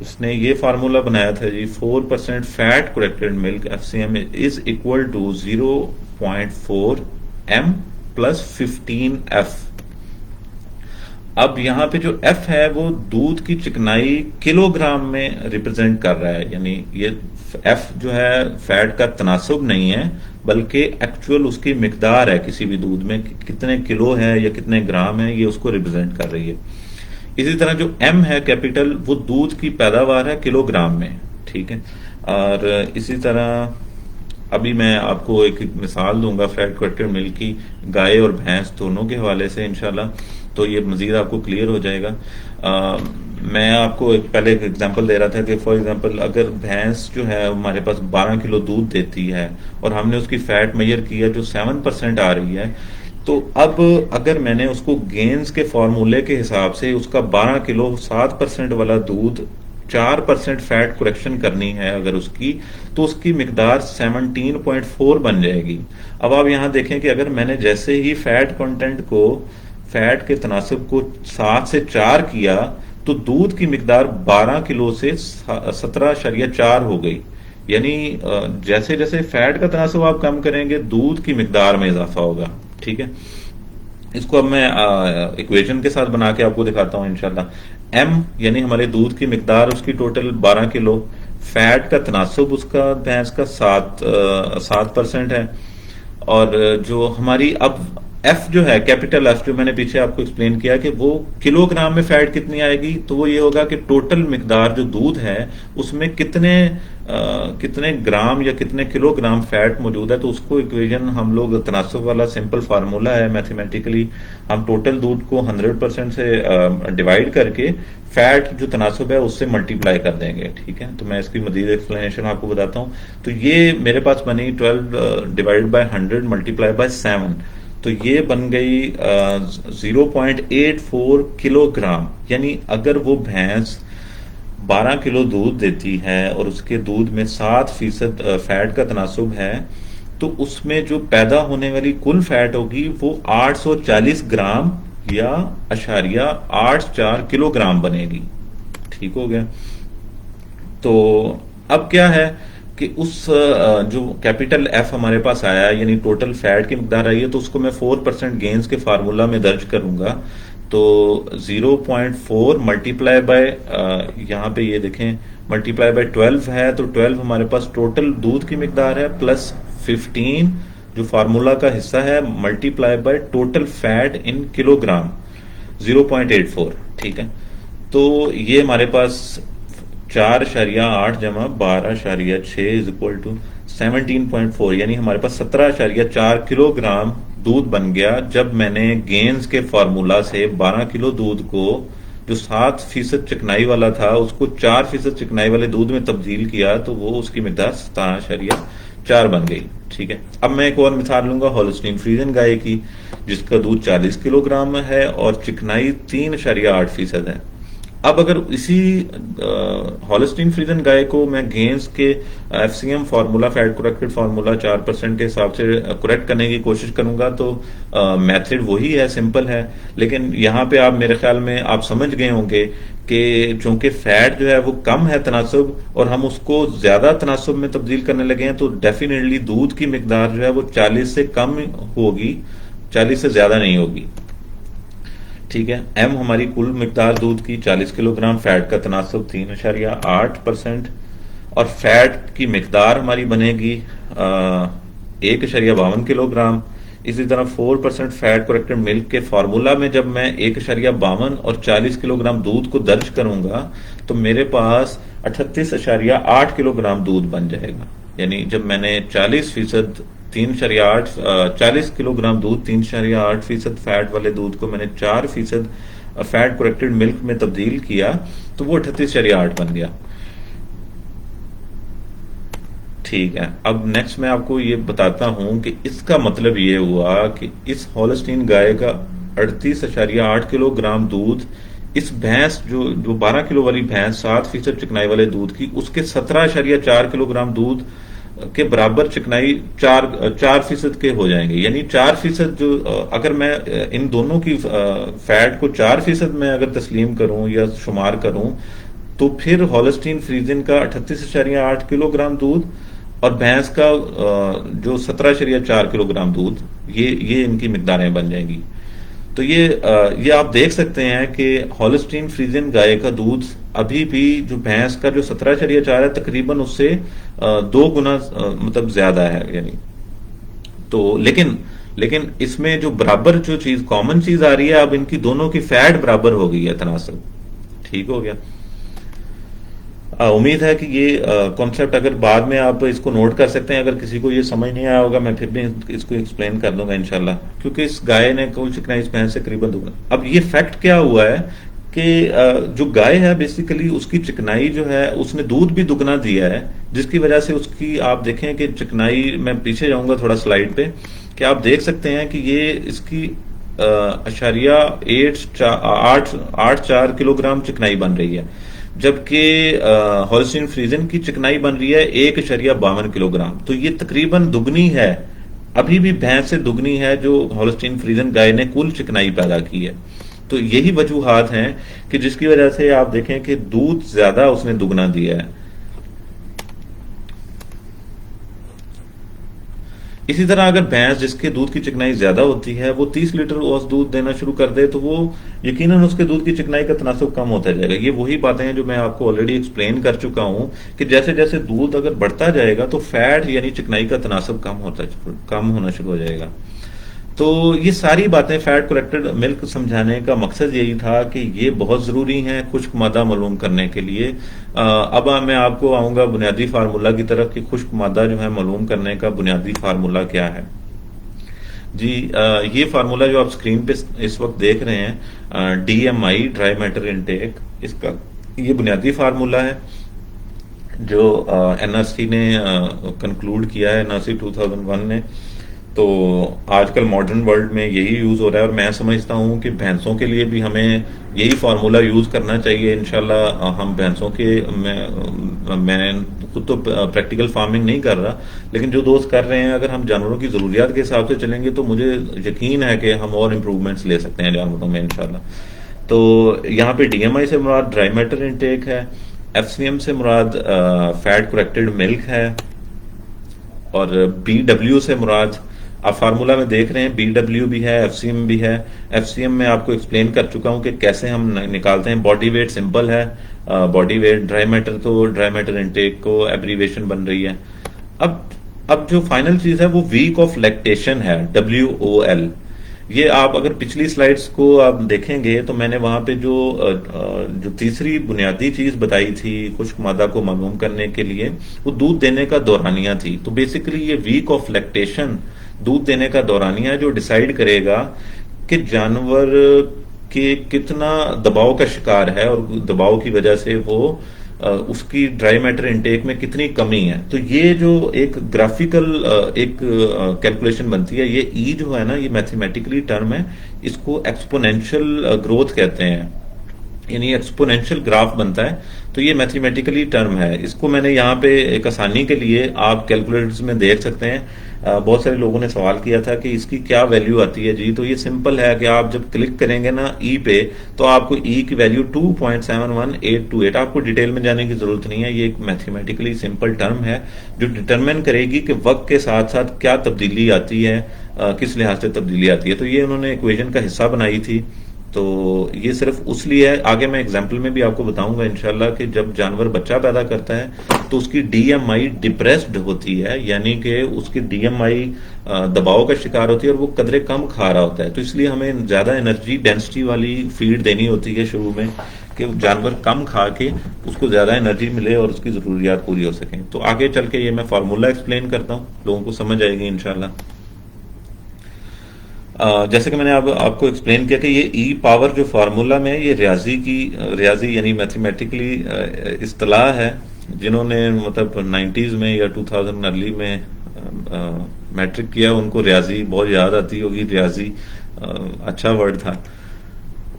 اس نے یہ فارمولا بنایا تھا جی 4% fat corrected milk FCM is equal to 0.4 M plus 15F. اب یہاں پہ جو ایف ہے وہ دودھ کی چکنائی کلو گرام میں ریپرزینٹ کر رہا ہے، یعنی یہ ایف جو ہے فیٹ کا تناسب نہیں ہے بلکہ ایکچوئل اس کی مقدار ہے کسی بھی دودھ میں کتنے کلو ہے یا کتنے گرام ہے، یہ اس کو ریپرزینٹ کر رہی ہے. اسی طرح جو ایم ہے کیپیٹل وہ دودھ کی پیداوار ہے کلو گرام میں، ٹھیک ہے. اور اسی طرح ابھی میں آپ کو ایک مثال دوں گا فیٹ کریکٹڈ ملک کی گائے اور بھینس دونوں کے حوالے سے انشاءاللہ، تو یہ مزید آپ کو کلیئر ہو جائے گا. میں آپ کو پہلے ایک ایگزامپل دے رہا تھا کہ فار ایگزامپل اگر بھینس جو ہے ہمارے پاس 12 کلو دودھ دیتی ہے اور ہم نے اس کی فیٹ میئر کیا جو 7% آ رہی ہے، تو اب اگر میں نے اس کو گینز کے فارمولے کے حساب سے اس کا 12 کلو 7% والا دودھ 4% فیٹ کریکشن کرنی ہے اگر اس کی، تو اس کی مقدار 17.4 بن جائے گی. اب آپ یہاں دیکھیں کہ اگر میں نے جیسے ہی فیٹ کنٹینٹ کو فیٹ کے تناسب کو 7 سے 4 کیا تو دودھ کی مقدار 12 کلو سے 17.4 ہو گئی. یعنی جیسے جیسے فیٹ کا تناسب آپ کم کریں گے دودھ کی مقدار میں اضافہ ہوگا، ٹھیک ہے. اس کو اب میں ایکویشن کے ساتھ بنا کے آپ کو دکھاتا ہوں انشاءاللہ. ایم یعنی ہمارے دودھ کی مقدار اس کی ٹوٹل 12 کلو، فیٹ کا تناسب اس کا بھینس کا 7% ہے، اور جو ہماری اب ایف جو ہے کیپیٹل ایف جو میں نے پیچھے آپ کو ایکسپلین کیا کہ وہ کلو گرام میں فیٹ کتنی آئے گی، تو وہ یہ ہوگا کہ ٹوٹل مقدار جو دودھ ہے اس میں کتنے گرام یا کتنے کلو گرام فیٹ موجود ہے. تو اس کو ایکویژن ہم لوگ تناسب والا سمپل فارمولا ہے میتھمیٹیکلی، ہم ٹوٹل دودھ کو 100% سے ڈیوائڈ کر کے فیٹ جو تناسب ہے اس سے ملٹیپلائی کر دیں گے، ٹھیک ہے. تو میں اس کی مزید ایکسپلینیشن آپ کو بتاتا ہوں. تو یہ میرے پاس بنی 12 ڈیوائڈ بائی 100 ملٹیپلائی بائی 7، تو یہ بن گئی 0.84 کلو گرام. یعنی اگر وہ بھینس 12 کلو دودھ دیتی ہے اور اس کے دودھ میں 7% فیٹ کا تناسب ہے، تو اس میں جو پیدا ہونے والی کل فیٹ ہوگی وہ 840 گرام یا 0.84 کلو گرام بنے گی، ٹھیک ہو گیا. تو اب کیا ہے کہ اس جو کیپیٹل ایف ہمارے پاس آیا یعنی ٹوٹل فیٹ کی مقدار آئی ہے، تو اس کو میں 4% گینز کے فارمولا میں درج کروں گا. تو 0.4 ملٹیپلائی بائی یہاں پہ یہ دیکھیں ملٹیپلائی بائی 12 ہے، تو 12 ہمارے پاس ٹوٹل دودھ کی مقدار ہے پلس 15 جو فارمولا کا حصہ ہے multiply by total fat in kilogram 0.84، ٹھیک ہے. تو یہ ہمارے پاس 4.8 جمع 12.6 از اکول ٹو 17.4، یعنی ہمارے پاس 17.4 کلو گرام دودھ بن گیا جب میں نے گینز کے فارمولا سے 12 کلو دودھ کو جو 7% چکنائی والا تھا اس کو 4% چکنائی والے دودھ میں تبدیل کیا، تو وہ اس کی مقدار 17.4 بن گئی، ٹھیک ہے. اب میں ایک اور مثال لوں گا ہولسٹین فریزن گائے کی جس کا دودھ 40 کلو گرام ہے اور چکنائی 3.8% ہے. اب اگر اسی ہولسٹین فریزن گائے کو میں گینز کے FCM formula fat corrected formula 4% کے حساب سے کریکٹ کرنے کی کوشش کروں گا تو میتھڈ وہی ہے، سمپل ہے. لیکن یہاں پہ آپ میرے خیال میں آپ سمجھ گئے ہوں گے کہ چونکہ فیٹ جو ہے وہ کم ہے تناسب اور ہم اس کو زیادہ تناسب میں تبدیل کرنے لگے ہیں، تو ڈیفینیٹلی دودھ کی مقدار جو ہے وہ 40 سے کم ہوگی، 40 سے زیادہ نہیں ہوگی، ٹھیک ہے. ایم ہماری کل مقدار دودھ کی 40 کلو گرام، فیٹ کا تناسب 3.8% اور فیٹ کی مقدار ہماری بنے گی 1.52 کلو گرام. اسی طرح 4% فیٹ کریکٹڈ ملک کے فارمولا میں جب میں 1.52 اور 40 کلو گرام دودھ کو درج کروں گا تو میرے پاس 38.8 کلو گرام دودھ بن جائے گا. یعنی جب میں نے 40 کلو گرام دودھ 3.8% فیٹ والے دودھ کو میں نے 4% فیٹ کریکٹڈ ملک میں تبدیل کیا تو وہ 38.8 بن گیا، ٹھیک ہے. اب نیکسٹ میں آپ کو یہ بتاتا ہوں کہ اس کا مطلب یہ ہوا کہ اس ہولسٹین گائے کا 38.8 کلو گرام دودھ اس بھینس جو 12 کلو والی بھینس 7% چکنائی والے دودھ کی اس کے 17.4 کلو گرام دودھ کے برابر چکنائی 4% کے ہو جائیں گے. یعنی 4% جو اگر میں ان دونوں کی فیٹ کو 4% میں اگر تسلیم کروں یا شمار کروں تو پھر ہالسٹین فریزن کا 38.8 کلو گرام دودھ اور بھینس کا جو 17.4 کلو گرام دودھ یہ ان کی مقداریں بن جائیں گی. تو یہ آپ دیکھ سکتے ہیں کہ ہالسٹین فریزن گائے کا دودھ ابھی بھی جو بھینس کا جو 17.4 ہے تقریباً اس سے 2 گنا مطلب زیادہ ہے. یعنی تو لیکن اس میں جو برابر جو چیز کامن چیز آ رہی ہے اب ان کی دونوں کی فیٹ برابر ہو گئی ہے تناسب. ٹھیک ہو گیا. امید ہے کہ یہ کانسیپٹ اگر بعد میں آپ اس کو نوٹ کر سکتے ہیں. اگر کسی کو یہ سمجھ نہیں آیا ہوگا میں پھر بھی اس کو ایکسپلین کر دوں گا انشاءاللہ, کیونکہ اس گائے نے کل چکنائی اس بھینس سے قریباً دگنا. اب یہ فیکٹ کیا ہوا ہے کہ جو گائے ہے بیسیکلی اس کی چکنائی جو ہے اس نے دودھ بھی دگنا دیا ہے, جس کی وجہ سے اس کی آپ دیکھیں کہ چکنائی, میں پیچھے جاؤں گا تھوڑا سلائیڈ پہ, کہ آپ دیکھ سکتے ہیں کہ یہ اس کی 0.84 کلو گرام چکنائی بن رہی ہے, جبکہ ہالسٹین فریزن کی چکنائی بن رہی ہے 1.52 کلو گرام. تو یہ تقریباً دگنی ہے, ابھی بھی بھینس سے دگنی ہے جو ہالسٹین فریزن گائے نے کل چکنائی پیدا کی ہے. تو یہی وجوہات ہیں کہ جس کی وجہ سے آپ دیکھیں کہ دودھ زیادہ اس نے دگنا دیا ہے. اسی طرح اگر بھینس جس کے دودھ کی چکنائی زیادہ ہوتی ہے وہ 30 لیٹر اوس دودھ دینا شروع کر دے تو وہ یقیناً اس کے دودھ کی چکنائی کا تناسب کم ہوتا جائے گا. یہ وہی باتیں ہیں جو میں آپ کو آلریڈی ایکسپلین کر چکا ہوں کہ جیسے جیسے دودھ اگر بڑھتا جائے گا تو فیٹ یعنی چکنائی کا تناسب کم ہونا شروع ہو جائے گا. تو یہ ساری باتیں فیٹ کریکٹڈ ملک سمجھانے کا مقصد یہی تھا کہ یہ بہت ضروری ہیں خشک مادہ معلوم کرنے کے لیے. اب میں آپ کو آؤں گا بنیادی فارمولہ کی طرف کہ خشک مادہ جو ہے معلوم کرنے کا بنیادی فارمولہ کیا ہے. جی یہ فارمولہ جو آپ اسکرین پہ اس وقت دیکھ رہے ہیں ڈی ایم آئی ڈرائی میٹر انٹیک, اس کا یہ بنیادی فارمولہ ہے جو این آر سی نے کنکلوڈ کیا ہے, این آر سی 2001 نے. تو آج کل ماڈرن ورلڈ میں یہی یوز ہو رہا ہے اور میں سمجھتا ہوں کہ بھینسوں کے لیے بھی ہمیں یہی فارمولہ یوز کرنا چاہیے. انشاءاللہ ہم بھینسوں کے میں خود تو پریکٹیکل فارمنگ نہیں کر رہا, لیکن جو دوست کر رہے ہیں اگر ہم جانوروں کی ضروریات کے حساب سے چلیں گے تو مجھے یقین ہے کہ ہم اور امپروومنٹس لے سکتے ہیں جانوروں میں انشاءاللہ. تو یہاں پہ ڈی ایم آئی سے مراد ڈرائی میٹر انٹیک ہے, ایف سی ایم سے مراد فیٹ کریکٹڈ ملک ہے, اور بی ڈبلیو سے مراد آپ فارمولہ میں دیکھ رہے ہیں بی ڈبلیو بھی ہے, ایف سی ایم بھی ہے. ایف سی ایم میں آپ کو ایکسپلین کر چکا ہوں کہ کیسے ہم نکالتے ہیں. باڈی ویٹ سمپل ہے, باڈی ویٹ ڈرائی میٹر تو ڈرائی میٹر انٹیک کو ایبریویشن بن رہی ہے. اب جو فائنل چیز ہے وہ ویک آف لیکٹیشن ہے, WOL. یہ آپ اگر پچھلی سلائیڈز کو آپ دیکھیں گے تو میں نے وہاں پہ جو تیسری بنیادی چیز بتائی تھی خشک مادہ کو معلوم کرنے کے لیے وہ دودھ دینے کا دورانیہ تھی. تو بیسیکلی یہ ویک آف لیکٹیشن دودھ دینے کا دورانیہ ہے جو ڈیسائیڈ کرے گا کہ جانور کے کتنا دباؤ کا شکار ہے اور دباؤ کی وجہ سے وہ اس کی ڈرائی میٹر انٹیک میں کتنی کمی ہے. تو یہ جو ایک گرافیکل ایک کیلکولیشن بنتی ہے, یہ ای جو ہے نا یہ میتھمیٹیکلی ٹرم ہے, اس کو ایکسپونینشل گروتھ کہتے ہیں, یعنی ایکسپونینشل گراف بنتا ہے. تو یہ میتھمیٹیکلی ٹرم ہے. اس کو میں نے یہاں پہ ایک آسانی کے لیے آپ کیلکولیٹرز میں دیکھ سکتے ہیں. بہت سارے لوگوں نے سوال کیا تھا کہ اس کی کیا ویلیو آتی ہے. جی تو یہ سمپل ہے کہ آپ جب کلک کریں گے نا ای پہ تو آپ کو ای کی ویلیو 2.71828, آپ کو ڈیٹیل میں جانے کی ضرورت نہیں ہے. یہ ایک میتھمیٹیکلی سمپل ٹرم ہے جو ڈٹرمن کرے گی کہ وقت کے ساتھ ساتھ کیا تبدیلی آتی ہے, کس لحاظ سے تبدیلی آتی ہے. تو یہ انہوں نے ایکویژن کا حصہ بنائی تھی. تو یہ صرف اس لیے ہے, آگے میں ایگزامپل میں بھی آپ کو بتاؤں گا انشاءاللہ کہ جب جانور بچہ پیدا کرتا ہے تو اس کی ڈی ایم آئی ڈپریسڈ ہوتی ہے, یعنی کہ اس کی ڈی ایم آئی دباؤ کا شکار ہوتی ہے اور وہ قدرے کم کھا رہا ہوتا ہے. تو اس لیے ہمیں زیادہ انرجی ڈینسٹی والی فیڈ دینی ہوتی ہے شروع میں کہ جانور کم کھا کے اس کو زیادہ انرجی ملے اور اس کی ضروریات پوری ہو سکیں. تو آگے چل کے یہ میں فارمولہ ایکسپلین کرتا ہوں, لوگوں کو سمجھ آئے گی انشاءاللہ. جیسے کہ میں نے آپ کو ایکسپلین کیا کہ یہ ای پاور جو فارمولا میں یہ ریاضی یعنی میتھمیٹیکلی اصطلاح ہے. جنہوں نے مطلب 90s میں یا 2000 ارلی میں میٹرک کیا ان کو ریاضی بہت یاد آتی ہوگی. ریاضی اچھا ورڈ تھا.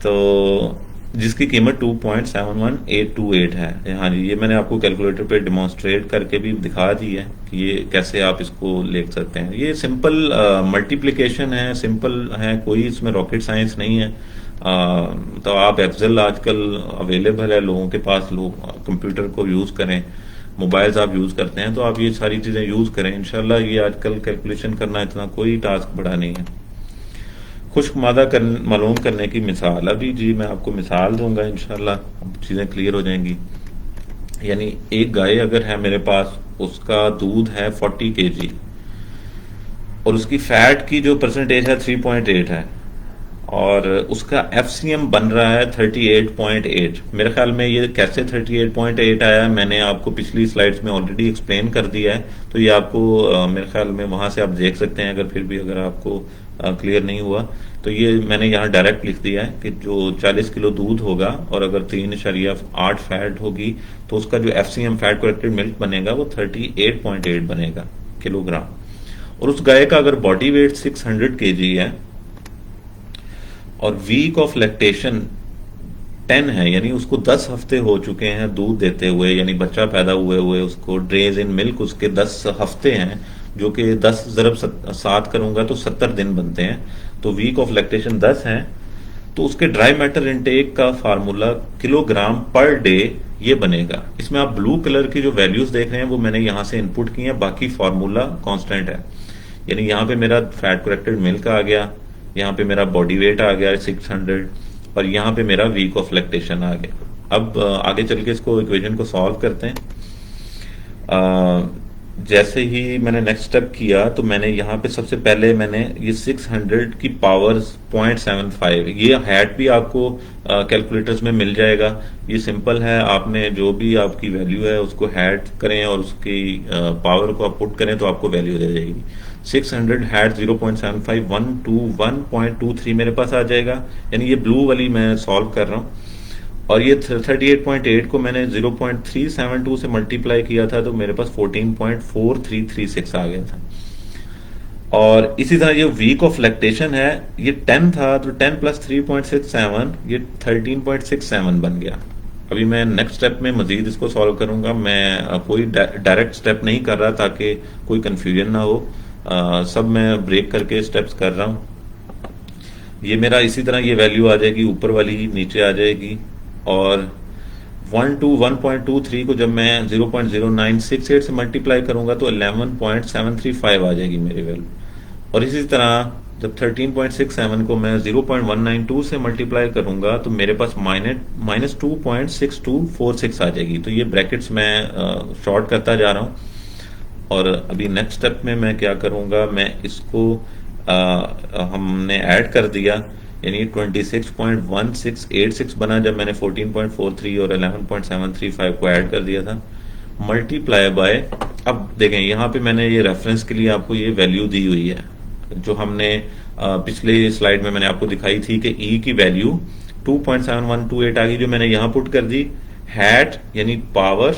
تو جس کی قیمت 2.71828 ہے. ہاں جی، یہ میں نے آپ کو کیلکولیٹر پہ ڈیمانسٹریٹ کر کے بھی دکھا دی ہے کہ یہ کیسے آپ اس کو لکھ سکتے ہیں. یہ سمپل ملٹیپلیکیشن ہے، سمپل ہے، کوئی اس میں راکٹ سائنس نہیں ہے. تو آپ ایکسل آج کل اویلیبل ہے لوگوں کے پاس، لوگ کمپیوٹر کو یوز کریں، موبائلز آپ یوز کرتے ہیں تو آپ یہ ساری چیزیں یوز کریں. انشاءاللہ یہ آج کل کیلکولیشن کرنا اتنا کوئی ٹاسک بڑا نہیں ہے. خشک مادہ معلوم کرنے کی مثال، ابھی جی میں آپ کو مثال دوں گا، انشاءاللہ چیزیں کلیئر ہو جائیں گی. یعنی ایک گائے اگر ہے میرے پاس، اس کا دودھ ہے 40 kg اور اس کی فیٹ کی جو پرسنٹیج ہے 3.8 ہے، اور اس کا ایف سی ایم بن رہا ہے 38.8. میرے خیال میں یہ کیسے 38.8 آیا میں نے آپ کو پچھلی سلائڈز میں آلریڈی ایکسپلین کر دیا ہے، تو یہ آپ کو میرے خیال میں وہاں سے آپ دیکھ سکتے ہیں. اگر پھر بھی اگر آپ کو کلیئر نہیں ہوا تو یہ میں نے یہاں ڈائریکٹ لکھ دیا ہے کہ جو 40 کلو دودھ ہوگا اور اگر 3.8 فیٹ ہوگی تو اس کا جو F C M fat corrected milk بنے گا وہ 38.8 بنے گا کلو گرام. اور اس گائے کا اگر باڈی ویٹ 600 kg ہے اور ویک آف لیکٹیشن 10 ہے، یعنی اس کو 10 ہفتے ہو چکے ہیں دودھ دیتے ہوئے، یعنی بچہ پیدا ہوئے ہوئے اس کو ڈریز ان ملک اس کے 10 ہفتے ہیں، جو کہ 10 ضرب 7 کروں گا تو 70 دن بنتے ہیں. تو ویک آف لیکٹیشن 10 ہیں، تو اس کے ڈرائی میٹر انٹیک کا formula kilo gram per day یہ بنے گا. اس میں آپ بلو کلر کی جو ویلیوز دیکھ رہے ہیں وہ میں نے یہاں سے انپٹ کی ہیں، باقی فارمولا کانسٹنٹ ہے. یعنی یہاں پہ میرا فیٹ کریکٹڈ ملک آ گیا، یہاں پہ میرا باڈی ویٹ آ گیا 600، اور یہاں پہ میرا ویک آف لیکٹیشن آ گیا. اب آگے چل کے اس کو ایکویشن کو سالو کرتے ہیں. جیسے ہی میں نے نیکسٹ سٹیپ کیا تو میں نے یہاں پہ سب سے پہلے میں نے یہ 600 کی پاور 0.75، یہ ہیٹ بھی آپ کو کیلکولیٹرز میں مل جائے گا. یہ سمپل ہے، آپ نے جو بھی آپ کی ویلیو ہے اس کو ہیٹ کریں اور اس کی پاور کو آپ پٹ کریں تو آپ کو ویلیو دے جائے گی. 600 ہیٹ 0.75 121.23 میرے پاس آ جائے گا. یعنی یہ بلو والی میں سالو کر رہا ہوں، اور یہ 38.8 کو میں نے 0.372 سے ملٹیپلائی کیا تھا تو میرے پاس 14.4336 آ گیا تھا. اور اسی طرح یہ ویک آف لیکٹیشن ہے، یہ 10 تھا تو 10 پلس 3.67 یہ 13.67 بن گیا. ابھی میں نیکسٹ سٹیپ میں مزید اس کو سالو کروں گا. میں کوئی ڈائریکٹ سٹیپ نہیں کر رہا تاکہ کوئی کنفیوژن نہ ہو، سب میں بریک کر کے سٹیپس کر رہا ہوں. یہ میرا اسی طرح یہ ویلیو آ جائے گی، اوپر والی نیچے آ جائے گی، اور 121.23 کو جب میں 0.0968 سے ملٹیپلائی کروں گا تو 11.735 آ جائے گی میری ویلیو. اور اسی طرح جب 13.67 کو میں 0.192 سے ملٹیپلائی کروں گا تو میرے پاس مائنس 2.6246 آ جائے گی. تو یہ بریکٹس میں شارٹ کرتا جا رہا ہوں. اور ابھی نیکسٹ سٹیپ میں کیا کروں گا، میں اس کو ہم نے ایڈ کر دیا، یعنی 26.1686 بنا جب میں نے 14.43 اور 11.735 کو ایڈ کر دیا تھا، ملٹیپلائی بائی. اب دیکھیں یہاں پہ میں نے یہ ریفرنس کے لیے آپ کو یہ ویلیو دی ہوئی ہے جو ہم نے پچھلے سلائیڈ میں نے آپ کو دکھائی تھی کہ ای کی ویلیو 2.7128 آ گئی، جو میں نے یہاں پٹ کر دی. ہیٹ یعنی پاور،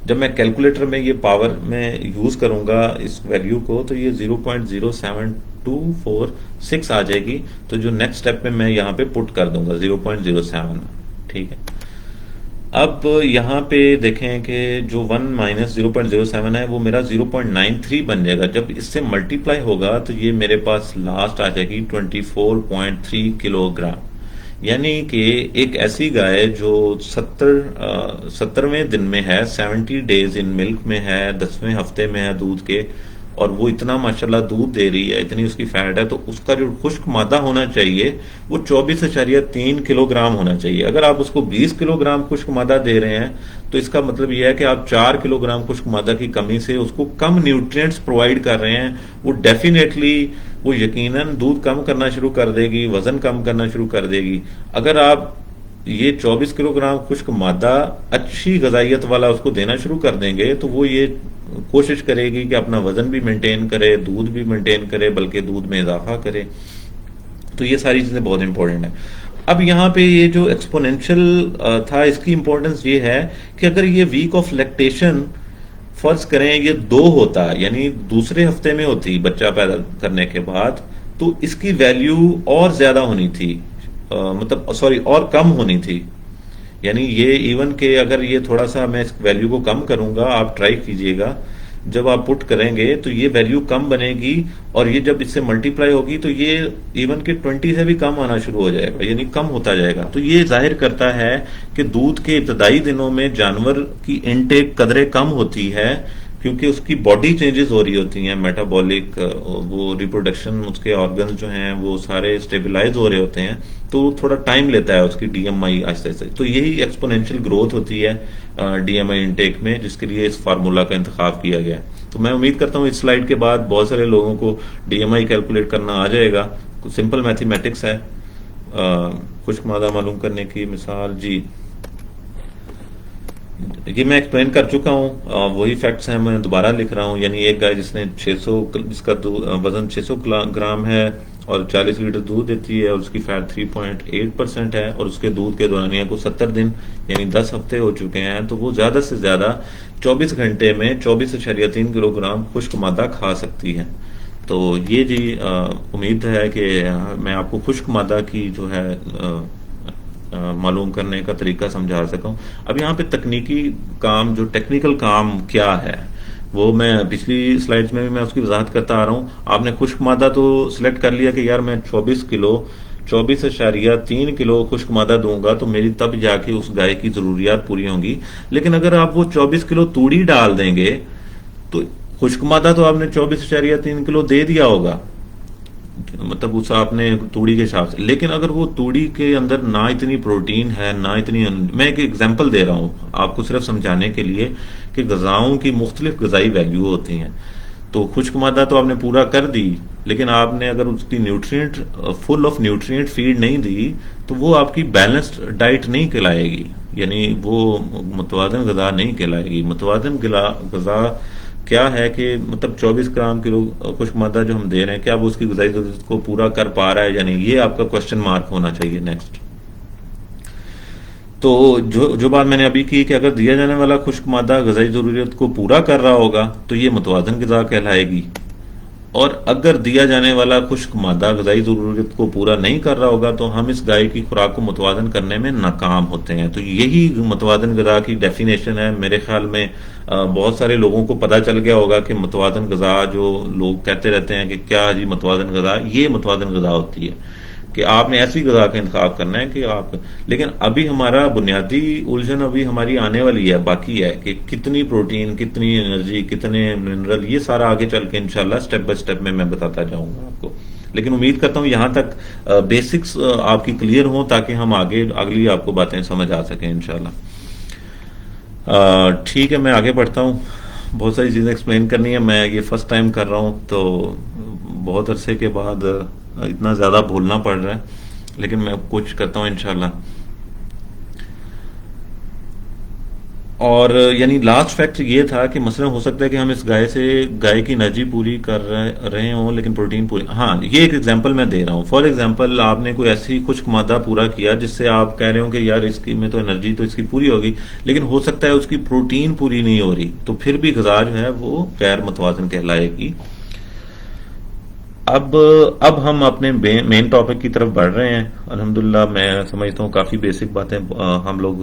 جب میں کیلکولیٹر میں یہ پاور میں یوز کروں گا اس ویلیو کو تو یہ 0.07246 آ جائے گی. تو جو نیکسٹ سٹیپ میں یہاں پہ پٹ کر دوں گا 0.07. ٹھیک ہے، اب یہاں پہ دیکھیں کہ جو 1 مائنس 0.07 ہے وہ میرا 0.93 بن جائے گا. جب اس سے ملٹیپلائی ہوگا تو یہ میرے پاس لاسٹ آ جائے گی 24.3 کلو گرام. یعنی کہ ایک ایسی گائے جو 70ویں دن میں ہے، 70 ڈیز ان ملک میں ہے، 10ویں ہفتے میں ہے دودھ کے، اور وہ اتنا ماشاءاللہ دودھ دے رہی ہے، اتنی اس کی فیٹ ہے، تو اس کا جو خشک مادہ ہونا چاہیے وہ 24.3 کلو گرام ہونا چاہیے. اگر آپ اس کو 20 کلو گرام خشک مادہ دے رہے ہیں تو اس کا مطلب یہ ہے کہ آپ 4 کلو گرام خشک مادہ کی کمی سے اس کو کم نیوٹرینٹس پرووائڈ کر رہے ہیں. وہ ڈیفینیٹلی وہ یقیناً دودھ کم کرنا شروع کر دے گی، وزن کم کرنا شروع کر دے گی. اگر آپ یہ 24 کلو گرام خشک مادہ اچھی غذائیت والا اس کو دینا شروع کر دیں گے تو وہ یہ کوشش کرے گی کہ اپنا وزن بھی مینٹین کرے، دودھ بھی مینٹین کرے، بلکہ دودھ میں اضافہ کرے. تو یہ ساری چیزیں بہت امپورٹنٹ ہیں. اب یہاں پہ یہ جو ایکسپونینشل تھا اس کی امپورٹنس یہ ہے کہ اگر یہ ویک آف لیکٹیشن فرض کریں یہ 2 ہوتا، یعنی دوسرے ہفتے میں ہوتی بچہ پیدا کرنے کے بعد، تو اس کی ویلیو اور زیادہ ہونی تھی. مطلب سوری اور کم ہونی تھی. یعنی یہ ایون کہ اگر یہ تھوڑا سا میں اس ویلیو کو کم کروں گا، آپ ٹرائی کیجئے گا، جب آپ پٹ کریں گے تو یہ ویلیو کم بنے گی، اور یہ جب اس سے ملٹیپلائی ہوگی تو یہ ایون کہ 20 سے بھی کم آنا شروع ہو جائے گا، یعنی کم ہوتا جائے گا. تو یہ ظاہر کرتا ہے کہ دودھ کے ابتدائی دنوں میں جانور کی انٹیک قدرے کم ہوتی ہے، کیونکہ اس کی باڈی چینجز ہو رہی ہوتی ہیں، میٹابولک، وہ ریپروڈکشن، اس کے آرگنز جو ہیں وہ سارے اسٹیبلائز ہو رہے ہوتے ہیں، تو تھوڑا ٹائم لیتا ہے اس کی ڈی ایم آئی آہستہ آہستہ. تو یہی ایکسپونینشیل گروتھ ہوتی ہے ڈی ایم آئی انٹیک میں، جس کے لیے اس فارمولا کا انتخاب کیا گیا ہے. تو میں امید کرتا ہوں اس سلائیڈ کے بعد بہت سارے لوگوں کو ڈی ایم آئی کیلکولیٹ کرنا آ جائے گا. سمپل میتھمیٹکس ہے. خشک مادہ معلوم کرنے کی مثال، جی یہ میں ایکسپلین کر چکا ہوں، وہی فیکٹس ہیں، میں دوبارہ لکھ رہا ہوں. یعنی ایک گائے جس نے 600، جس کا وزن 600 گرام ہے اور 40 لیٹر دودھ دیتی ہے، اور اس کی فیٹ 3.8% ہے، اور اس کے دودھ کے دورانیہ کو 70 دن یعنی 10 ہفتے ہو چکے ہیں، تو وہ زیادہ سے زیادہ 24 گھنٹے میں 24.3 کلو گرام خشک مادہ کھا سکتی ہے. تو یہ جی امید ہے کہ میں آپ کو خشک مادہ کی جو ہے معلوم کرنے کا طریقہ سمجھا سکا ہوں. اب یہاں پہ تکنیکی کام، جو ٹیکنیکل کام کیا ہے، وہ میں پچھلی سلائڈز میں بھی میں اس کی وضاحت کرتا آ رہا ہوں. آپ نے خشک مادہ تو سلیکٹ کر لیا کہ یار میں 24.3 کلو خشک مادہ دوں گا تو میری تب جا کے اس گائے کی ضروریات پوری ہوں گی. لیکن اگر آپ وہ 24 کلو توڑی ڈال دیں گے تو خشک مادہ تو آپ نے 24.3 کلو دے دیا ہوگا، مطلب اس آپ نے توڑی کے حساب سے. لیکن اگر وہ توڑی کے اندر نہ اتنی پروٹین ہے، نہ اتنی، میں ایک ایگزامپل دے رہا ہوں آپ کو صرف سمجھانے کے لیے کہ غذاؤں کی مختلف غذائی ویلیو ہوتی ہیں. تو خشک مادہ تو آپ نے پورا کر دی، لیکن آپ نے اگر اس کی nutrient, full of nutrient feed نہیں دی تو وہ آپ کی بیلنسڈ ڈائٹ نہیں کہلائے گی، یعنی وہ متوازن غذا نہیں کہلائے گی. متوازن غذا کیا ہے کہ مطلب 24 گرام کلو خشک مادہ جو ہم دے رہے ہیں، کیا وہ اس کی غذائی ضرورت کو پورا کر پا رہا ہے یا نہیں، یہ آپ کا کوشچن مارک ہونا چاہیے. نیکسٹ، تو جو بات میں نے ابھی کی کہ اگر دیا جانے والا خشک مادہ غذائی ضرورت کو پورا کر رہا ہوگا تو یہ متوازن غذا کہلائے گی، اور اگر دیا جانے والا خشک مادہ غذائی ضرورت کو پورا نہیں کر رہا ہوگا تو ہم اس گائے کی خوراک کو متوازن کرنے میں ناکام ہوتے ہیں. تو یہی متوازن غذا کی ڈیفینیشن ہے. میرے خیال میں بہت سارے لوگوں کو پتہ چل گیا ہوگا کہ متوازن غذا، جو لوگ کہتے رہتے ہیں کہ کیا جی متوازن غذا، یہ متوازن غذا ہوتی ہے کہ آپ نے ایسی غذا کا انتخاب کرنا ہے کہ آپ. لیکن ابھی ہمارا بنیادی الجھن ابھی ہماری آنے والی ہے، باقی ہے کہ کتنی پروٹین، کتنی انرجی، کتنے منرل، یہ سارا آگے چل کے انشاءاللہ سٹیپ بائی سٹیپ میں بتاتا جاؤں گا آپ کو. لیکن امید کرتا ہوں یہاں تک بیسکس آپ کی کلیئر ہوں تاکہ ہم آگے اگلی آپ کو باتیں سمجھ آ سکیں انشاءاللہ. ٹھیک ہے، میں آگے بڑھتا ہوں. بہت ساری چیزیں ایکسپلین کرنی ہے. میں یہ فرسٹ ٹائم کر رہا ہوں تو بہت عرصے کے بعد اتنا زیادہ بھولنا پڑ رہا ہے، لیکن میں کوشش کرتا ہوں انشاءاللہ. اور یعنی لاسٹ فیکٹ یہ تھا کہ مثلا ہو سکتا ہے کہ ہم اس گائے کی انرجی پوری کر رہے ہوں لیکن پروٹین پوری. ہاں، یہ ایک ایگزامپل میں دے رہا ہوں. فار ایگزامپل آپ نے کوئی ایسی خشک مادہ پورا کیا جس سے آپ کہہ رہے ہوں کہ یار اس کی میں تو انرجی تو اس کی پوری ہوگی، لیکن ہو سکتا ہے اس کی پروٹین پوری نہیں ہو رہی، تو پھر بھی غذا جو ہے وہ غیر متوازن کہلائے گی. اب ہم اپنے مین ٹاپک کی طرف بڑھ رہے ہیں. الحمدللہ میں سمجھتا ہوں کافی بیسک باتیں ہم لوگ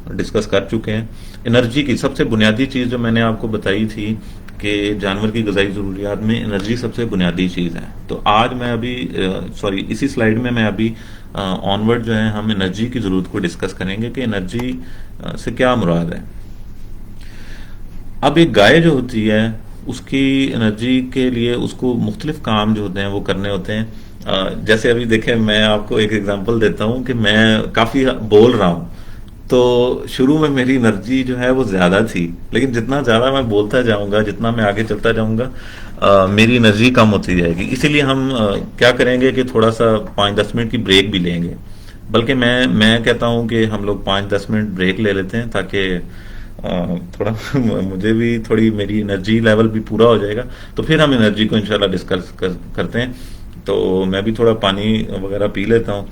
ڈسکس کر چکے ہیں. انرجی کی سب سے بنیادی چیز جو میں نے آپ کو بتائی تھی کہ جانور کی غذائی ضروریات میں انرجی سب سے بنیادی چیز ہے. تو آج میں ابھی اسی سلائیڈ میں ابھی آنورڈ جو ہے ہم انرجی کی ضرورت کو ڈسکس کریں گے کہ انرجی سے کیا مراد ہے. اب ایک گائے جو ہوتی ہے اس کی انرجی کے لیے اس کو مختلف کام جو ہوتے ہیں وہ کرنے ہوتے ہیں. جیسے ابھی دیکھیں، میں آپ کو ایک ایگزامپل دیتا ہوں کہ میں کافی بول رہا ہوں تو شروع میں میری انرجی جو ہے وہ زیادہ تھی، لیکن جتنا زیادہ میں بولتا جاؤں گا، جتنا میں آگے چلتا جاؤں گا، میری انرجی کم ہوتی جائے گی. اسی لیے ہم کیا کریں گے کہ تھوڑا سا 5-10 منٹ کی بریک بھی لیں گے. بلکہ میں کہتا ہوں کہ ہم لوگ 5-10 منٹ بریک لے لیتے ہیں تاکہ تھوڑا مجھے بھی تھوڑی میری انرجی لیول بھی پورا ہو جائے گا. تو پھر ہم انرجی کو انشاءاللہ ڈسکس کرتے ہیں. تو میں بھی تھوڑا پانی وغیرہ پی لیتا ہوں.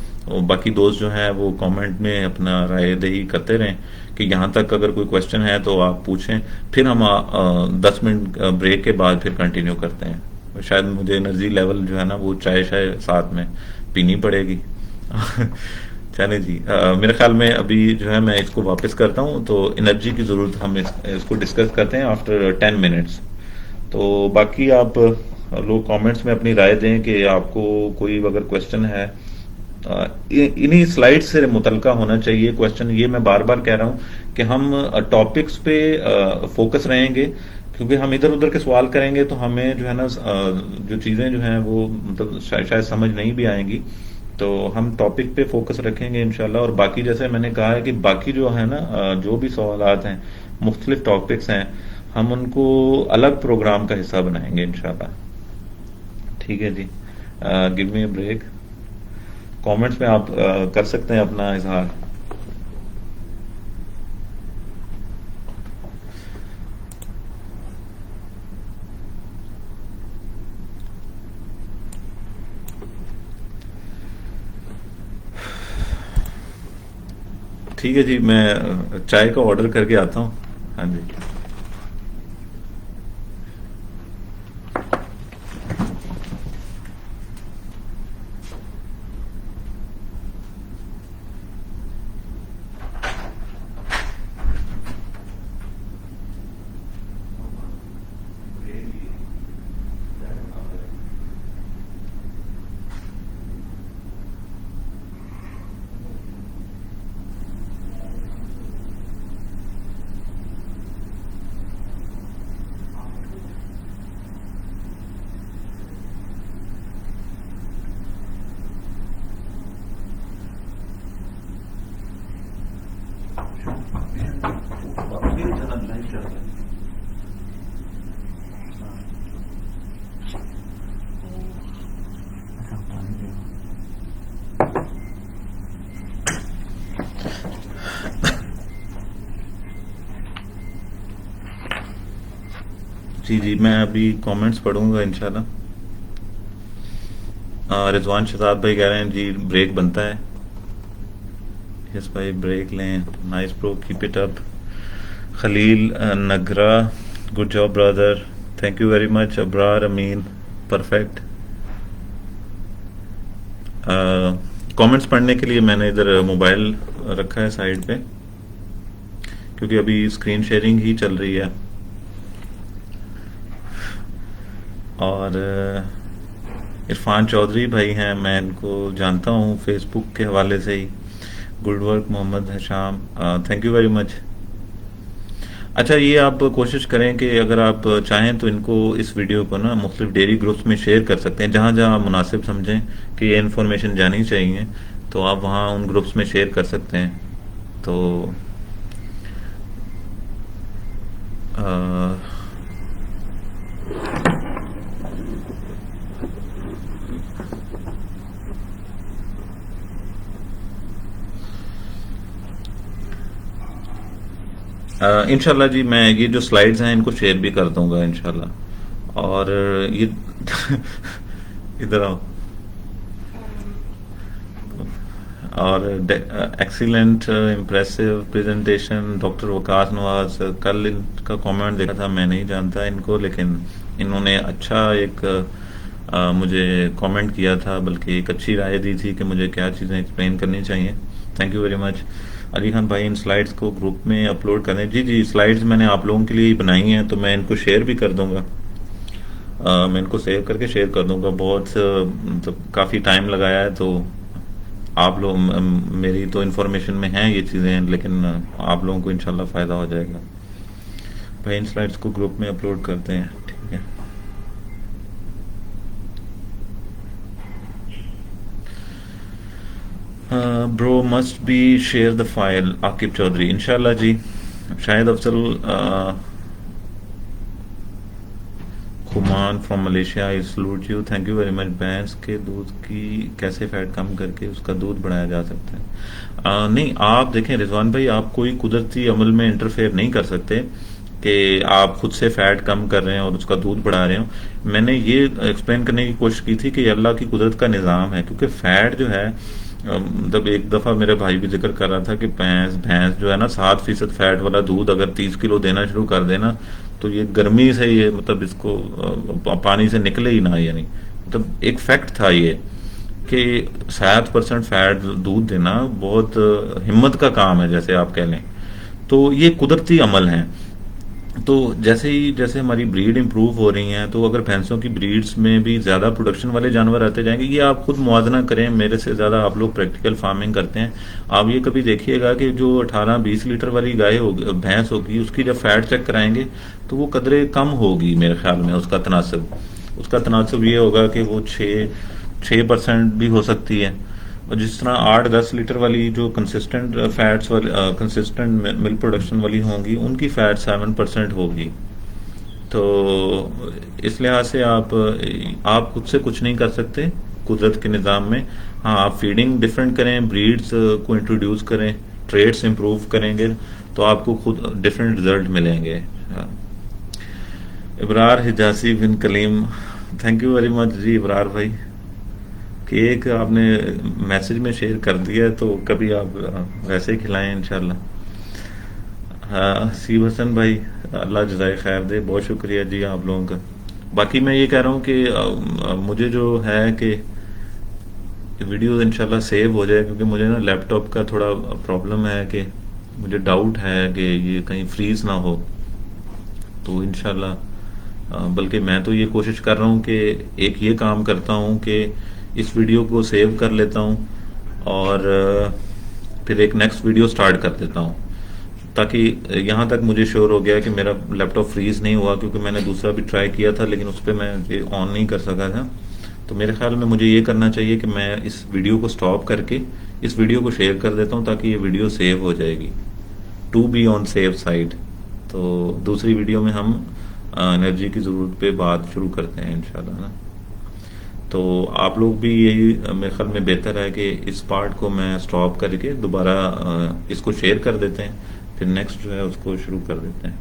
باقی دوست جو ہیں وہ کامنٹ میں اپنا رائے دہی کرتے رہیں کہ یہاں تک اگر کوئی کویشچن ہے تو آپ پوچھیں. پھر ہم 10 منٹ بریک کے بعد پھر کنٹینیو کرتے ہیں. شاید مجھے انرجی لیول جو ہے نا وہ چائے ساتھ میں پینی پڑے گی. چلیں جی، میرے خیال میں ابھی جو ہے میں اس کو واپس کرتا ہوں، تو انرجی کی ضرورت ہم اس کو ڈسکس کرتے ہیں آفٹر 10 منٹس. تو باقی آپ لوگ کامنٹس میں اپنی رائے دیں کہ آپ کو کوئی اگر کوشچن ہے. انہی سلائڈ سے متعلقہ ہونا چاہیے کوشچن. یہ میں بار بار کہہ رہا ہوں کہ ہم ٹاپکس پہ فوکس رہیں گے، کیونکہ ہم ادھر ادھر کے سوال کریں گے تو ہمیں جو ہے نا جو چیزیں جو ہیں وہ مطلب شاید سمجھ نہیں بھی آئیں گی. تو ہم ٹاپک پہ فوکس رکھیں گے انشاءاللہ. اور باقی جیسے میں نے کہا ہے کہ باقی جو ہے نا جو بھی سوالات ہیں، مختلف ٹاپکس ہیں، ہم ان کو الگ پروگرام کا حصہ بنائیں گے انشاءاللہ. ٹھیک ہے جی. Give me a break. Comments میں آپ کر سکتے ہیں اپنا اظہار. ٹھیک ہے جی، میں چائے کا آرڈر کر کے آتا ہوں. ہاں جی. جی جی، میں ابھی کامنٹس پڑھوں گا انشاءاللہ. رضوان شہزاد بھائی کہہ رہے ہیں جی بریک بنتا ہے. یس بھائی بریک لیں. Nice bro, keep it up. Khalil Nagra, good job brother. Thank you very much. Abrar Amin, perfect. Comments پڑھنے کے لیے میں نے ادھر موبائل رکھا ہے سائڈ پہ، کیونکہ ابھی اسکرین شیئرنگ ہی چل رہی ہے. اور عرفان چودھری بھائی ہیں، میں ان کو جانتا ہوں فیس بک کے حوالے سے ہی. Good work Muhammad Hisham, thank you very much. اچھا، یہ آپ کوشش کریں کہ اگر آپ چاہیں تو ان کو اس ویڈیو کو نا مختلف ڈیری گروپس میں شیئر کر سکتے ہیں، جہاں جہاں مناسب سمجھیں کہ یہ انفارمیشن جانی چاہیے، تو آپ وہاں ان گروپس میں شیئر کر سکتے ہیں. تو انشاءاللہ جی میں یہ جو سلائیڈز ہیں ان کو شیئر بھی کر دوں گا انشاءاللہ. اور یہ ادھر آؤ. اور ایکسیلنٹ امپریسو پریزنٹیشن ڈاکٹر وقاص نواز. کل ان کا کامنٹ دیکھا تھا، میں نہیں جانتا ان کو، لیکن انہوں نے اچھا ایک مجھے کامنٹ کیا تھا، بلکہ ایک اچھی رائے دی تھی کہ مجھے کیا چیزیں ایکسپلین کرنی چاہیے. Thank you very much. Ali Khan بھائی ان سلائیڈز کو گروپ میں اپلوڈ کر دیں. جی جی، سلائیڈز میں نے آپ لوگوں کے لیے بنائی ہیں، تو میں ان کو شیئر بھی کر دوں گا. میں ان کو سیو کر کے شیئر کر دوں گا. بہت مطلب کافی ٹائم لگایا ہے، تو آپ لوگ میری تو انفارمیشن میں ہیں یہ چیزیں، لیکن آپ لوگوں کو انشاءاللہ فائدہ ہو جائے گا. بھائی ان سلائیڈز کو گروپ میں اپلوڈ کرتے ہیں. ٹھیک ہے. Bro must be share the file. Aqib Chaudhry انشاءاللہ جی. Shahid Afzal Khaman from Malaysia, I salute you. Thank you very much. بھینس کے دودھ کی کیسے فیٹ کم کر کے اس کا دودھ بڑھایا جا سکتا ہے؟ نہیں، آپ دیکھیں رضوان بھائی، آپ کوئی قدرتی عمل میں انٹرفیئر نہیں کر سکتے کہ آپ خود سے فیٹ کم کر رہے ہیں اور اس کا دودھ بڑھا رہے ہوں. میں نے یہ ایکسپلین کرنے کی کوشش کی تھی کہ یہ اللہ کی قدرت کا نظام ہے، کیونکہ فیٹ جو ہے مطلب ایک دفعہ میرے بھائی بھی ذکر کر رہا تھا کہ بھینس جو ہے نا 7% فیٹ والا دودھ اگر 30 کلو دینا شروع کر دینا تو یہ گرمی سے یہ مطلب اس کو پانی سے نکلے ہی نہ، یعنی مطلب ایک فیکٹ تھا یہ. کہ 7% فیٹ دودھ دینا بہت ہمت کا کام ہے، جیسے آپ کہہ لیں. تو یہ قدرتی عمل ہیں. تو جیسے ہماری بریڈ امپروو ہو رہی ہیں، تو اگر بھینسوں کی بریڈز میں بھی زیادہ پروڈکشن والے جانور آتے جائیں گے، یہ آپ خود موازنہ کریں، میرے سے زیادہ آپ لوگ پریکٹیکل فارمنگ کرتے ہیں. آپ یہ کبھی دیکھیے گا کہ جو 18-20 لیٹر والی گائے ہوگی، بھینس ہوگی، اس کی جب فیٹ چیک کرائیں گے تو وہ قدرے کم ہوگی میرے خیال میں. اس کا تناسب یہ ہوگا کہ وہ 6% بھی ہو سکتی ہے. اور جس طرح 8-10 لیٹر والی جو کنسسٹنٹ فیٹس والی کنسسٹنٹ ملک پروڈکشن والی ہوں گی، ان کی فیٹ 7% ہوگی. تو اس لحاظ سے آپ خود سے کچھ نہیں کر سکتے قدرت کے نظام میں. ہاں، آپ فیڈنگ ڈفرینٹ کریں، بریڈز کو انٹروڈیوس کریں، ٹریڈس امپروو کریں گے تو آپ کو خود ڈفرینٹ رزلٹ ملیں گے. ابرار حجازی بن کلیم، تھینک یو ویری مچ جی ابرار بھائی. کیک آپ نے میسج میں شیئر کر دیا ہے، تو کبھی آپ ویسے ہی کھلائیں انشاءاللہ. سیب حسن بھائی، اللہ جزائے خیر دے، بہت شکریہ جی آپ لوگوں کا. باقی میں یہ کہہ رہا ہوں کہ مجھے جو ہے کہ ویڈیو انشاءاللہ سیو ہو جائے، کیونکہ مجھے نا لیپ ٹاپ کا تھوڑا پرابلم ہے کہ مجھے ڈاؤٹ ہے کہ یہ کہیں فریز نہ ہو. تو انشاءاللہ بلکہ میں تو یہ کوشش کر رہا ہوں کہ ایک یہ کام کرتا ہوں کہ اس ویڈیو کو سیو کر لیتا ہوں اور پھر ایک نیکسٹ ویڈیو سٹارٹ کر دیتا ہوں، تاکہ یہاں تک مجھے شور ہو گیا کہ میرا لیپ ٹاپ فریز نہیں ہوا، کیونکہ میں نے دوسرا بھی ٹرائی کیا تھا لیکن اس پہ میں یہ آن نہیں کر سکا تھا. تو میرے خیال میں مجھے یہ کرنا چاہیے کہ میں اس ویڈیو کو سٹاپ کر کے اس ویڈیو کو شیئر کر دیتا ہوں، تاکہ یہ ویڈیو سیو ہو جائے گی، to be on safe side. تو دوسری ویڈیو میں ہم انرجی کی ضرورت پہ بات شروع کرتے ہیں انشاءاللہ نا. تو آپ لوگ بھی یہی میرے خیال میں بہتر ہے کہ اس پارٹ کو میں سٹاپ کر کے دوبارہ اس کو شیئر کر دیتے ہیں، پھر نیکسٹ جو ہے اس کو شروع کر دیتے ہیں.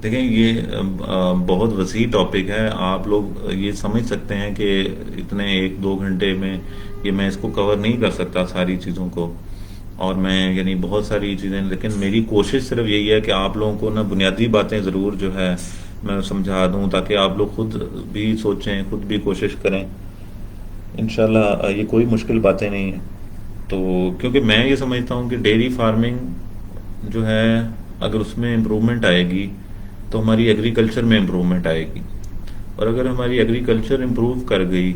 دیکھیں، یہ بہت وسیع ٹاپک ہے. آپ لوگ یہ سمجھ سکتے ہیں کہ اتنے 1-2 گھنٹے میں یہ میں اس کو کور نہیں کر سکتا ساری چیزوں کو، اور میں یعنی بہت ساری چیزیں، لیکن میری کوشش صرف یہی ہے کہ آپ لوگوں کو نا بنیادی باتیں ضرور جو ہے میں سمجھا دوں، تاکہ آپ لوگ خود بھی سوچیں، خود بھی کوشش کریں. انشاءاللہ یہ کوئی مشکل باتیں نہیں ہیں. تو کیونکہ میں یہ سمجھتا ہوں کہ ڈیری فارمنگ جو ہے اگر اس میں امپرومنٹ آئے گی تو ہماری ایگریکلچر میں امپرومنٹ آئے گی، اور اگر ہماری ایگریکلچر امپروو کر گئی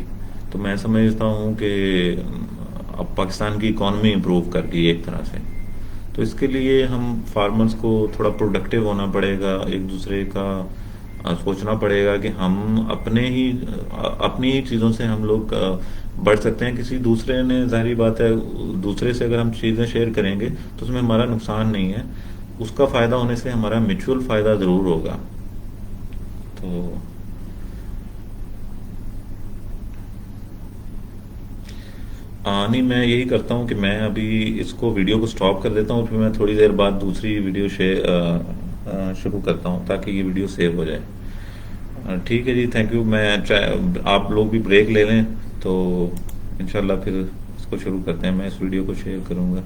تو میں سمجھتا ہوں کہ اب پاکستان کی اکانومی امپروو کر گئی ایک طرح سے. تو اس کے لیے ہم فارمرز کو تھوڑا پروڈکٹیو ہونا پڑے گا، ایک دوسرے کا سوچنا پڑے گا کہ ہم اپنی ہی چیزوں سے ہم لوگ بڑھ سکتے ہیں. کسی دوسرے نے، ظاہری بات ہے، دوسرے سے اگر ہم چیزیں شیئر کریں گے تو اس میں ہمارا نقصان نہیں ہے، اس کا فائدہ ہونے سے ہمارا میوچول فائدہ ضرور ہوگا. تو نہیں، میں یہی کرتا ہوں کہ میں ابھی اس کو ویڈیو کو سٹاپ کر دیتا ہوں، پھر میں تھوڑی دیر بعد دوسری ویڈیو شروع کرتا ہوں تاکہ یہ ویڈیو سیو ہو جائے. ٹھیک ہے جی، تھینک یو. آپ لوگ بھی بریک لے لیں تو انشاءاللہ پھر اس کو شروع کرتے ہیں. میں اس ویڈیو کو شیئر کروں گا.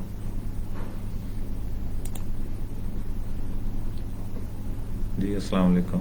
جی السلام علیکم.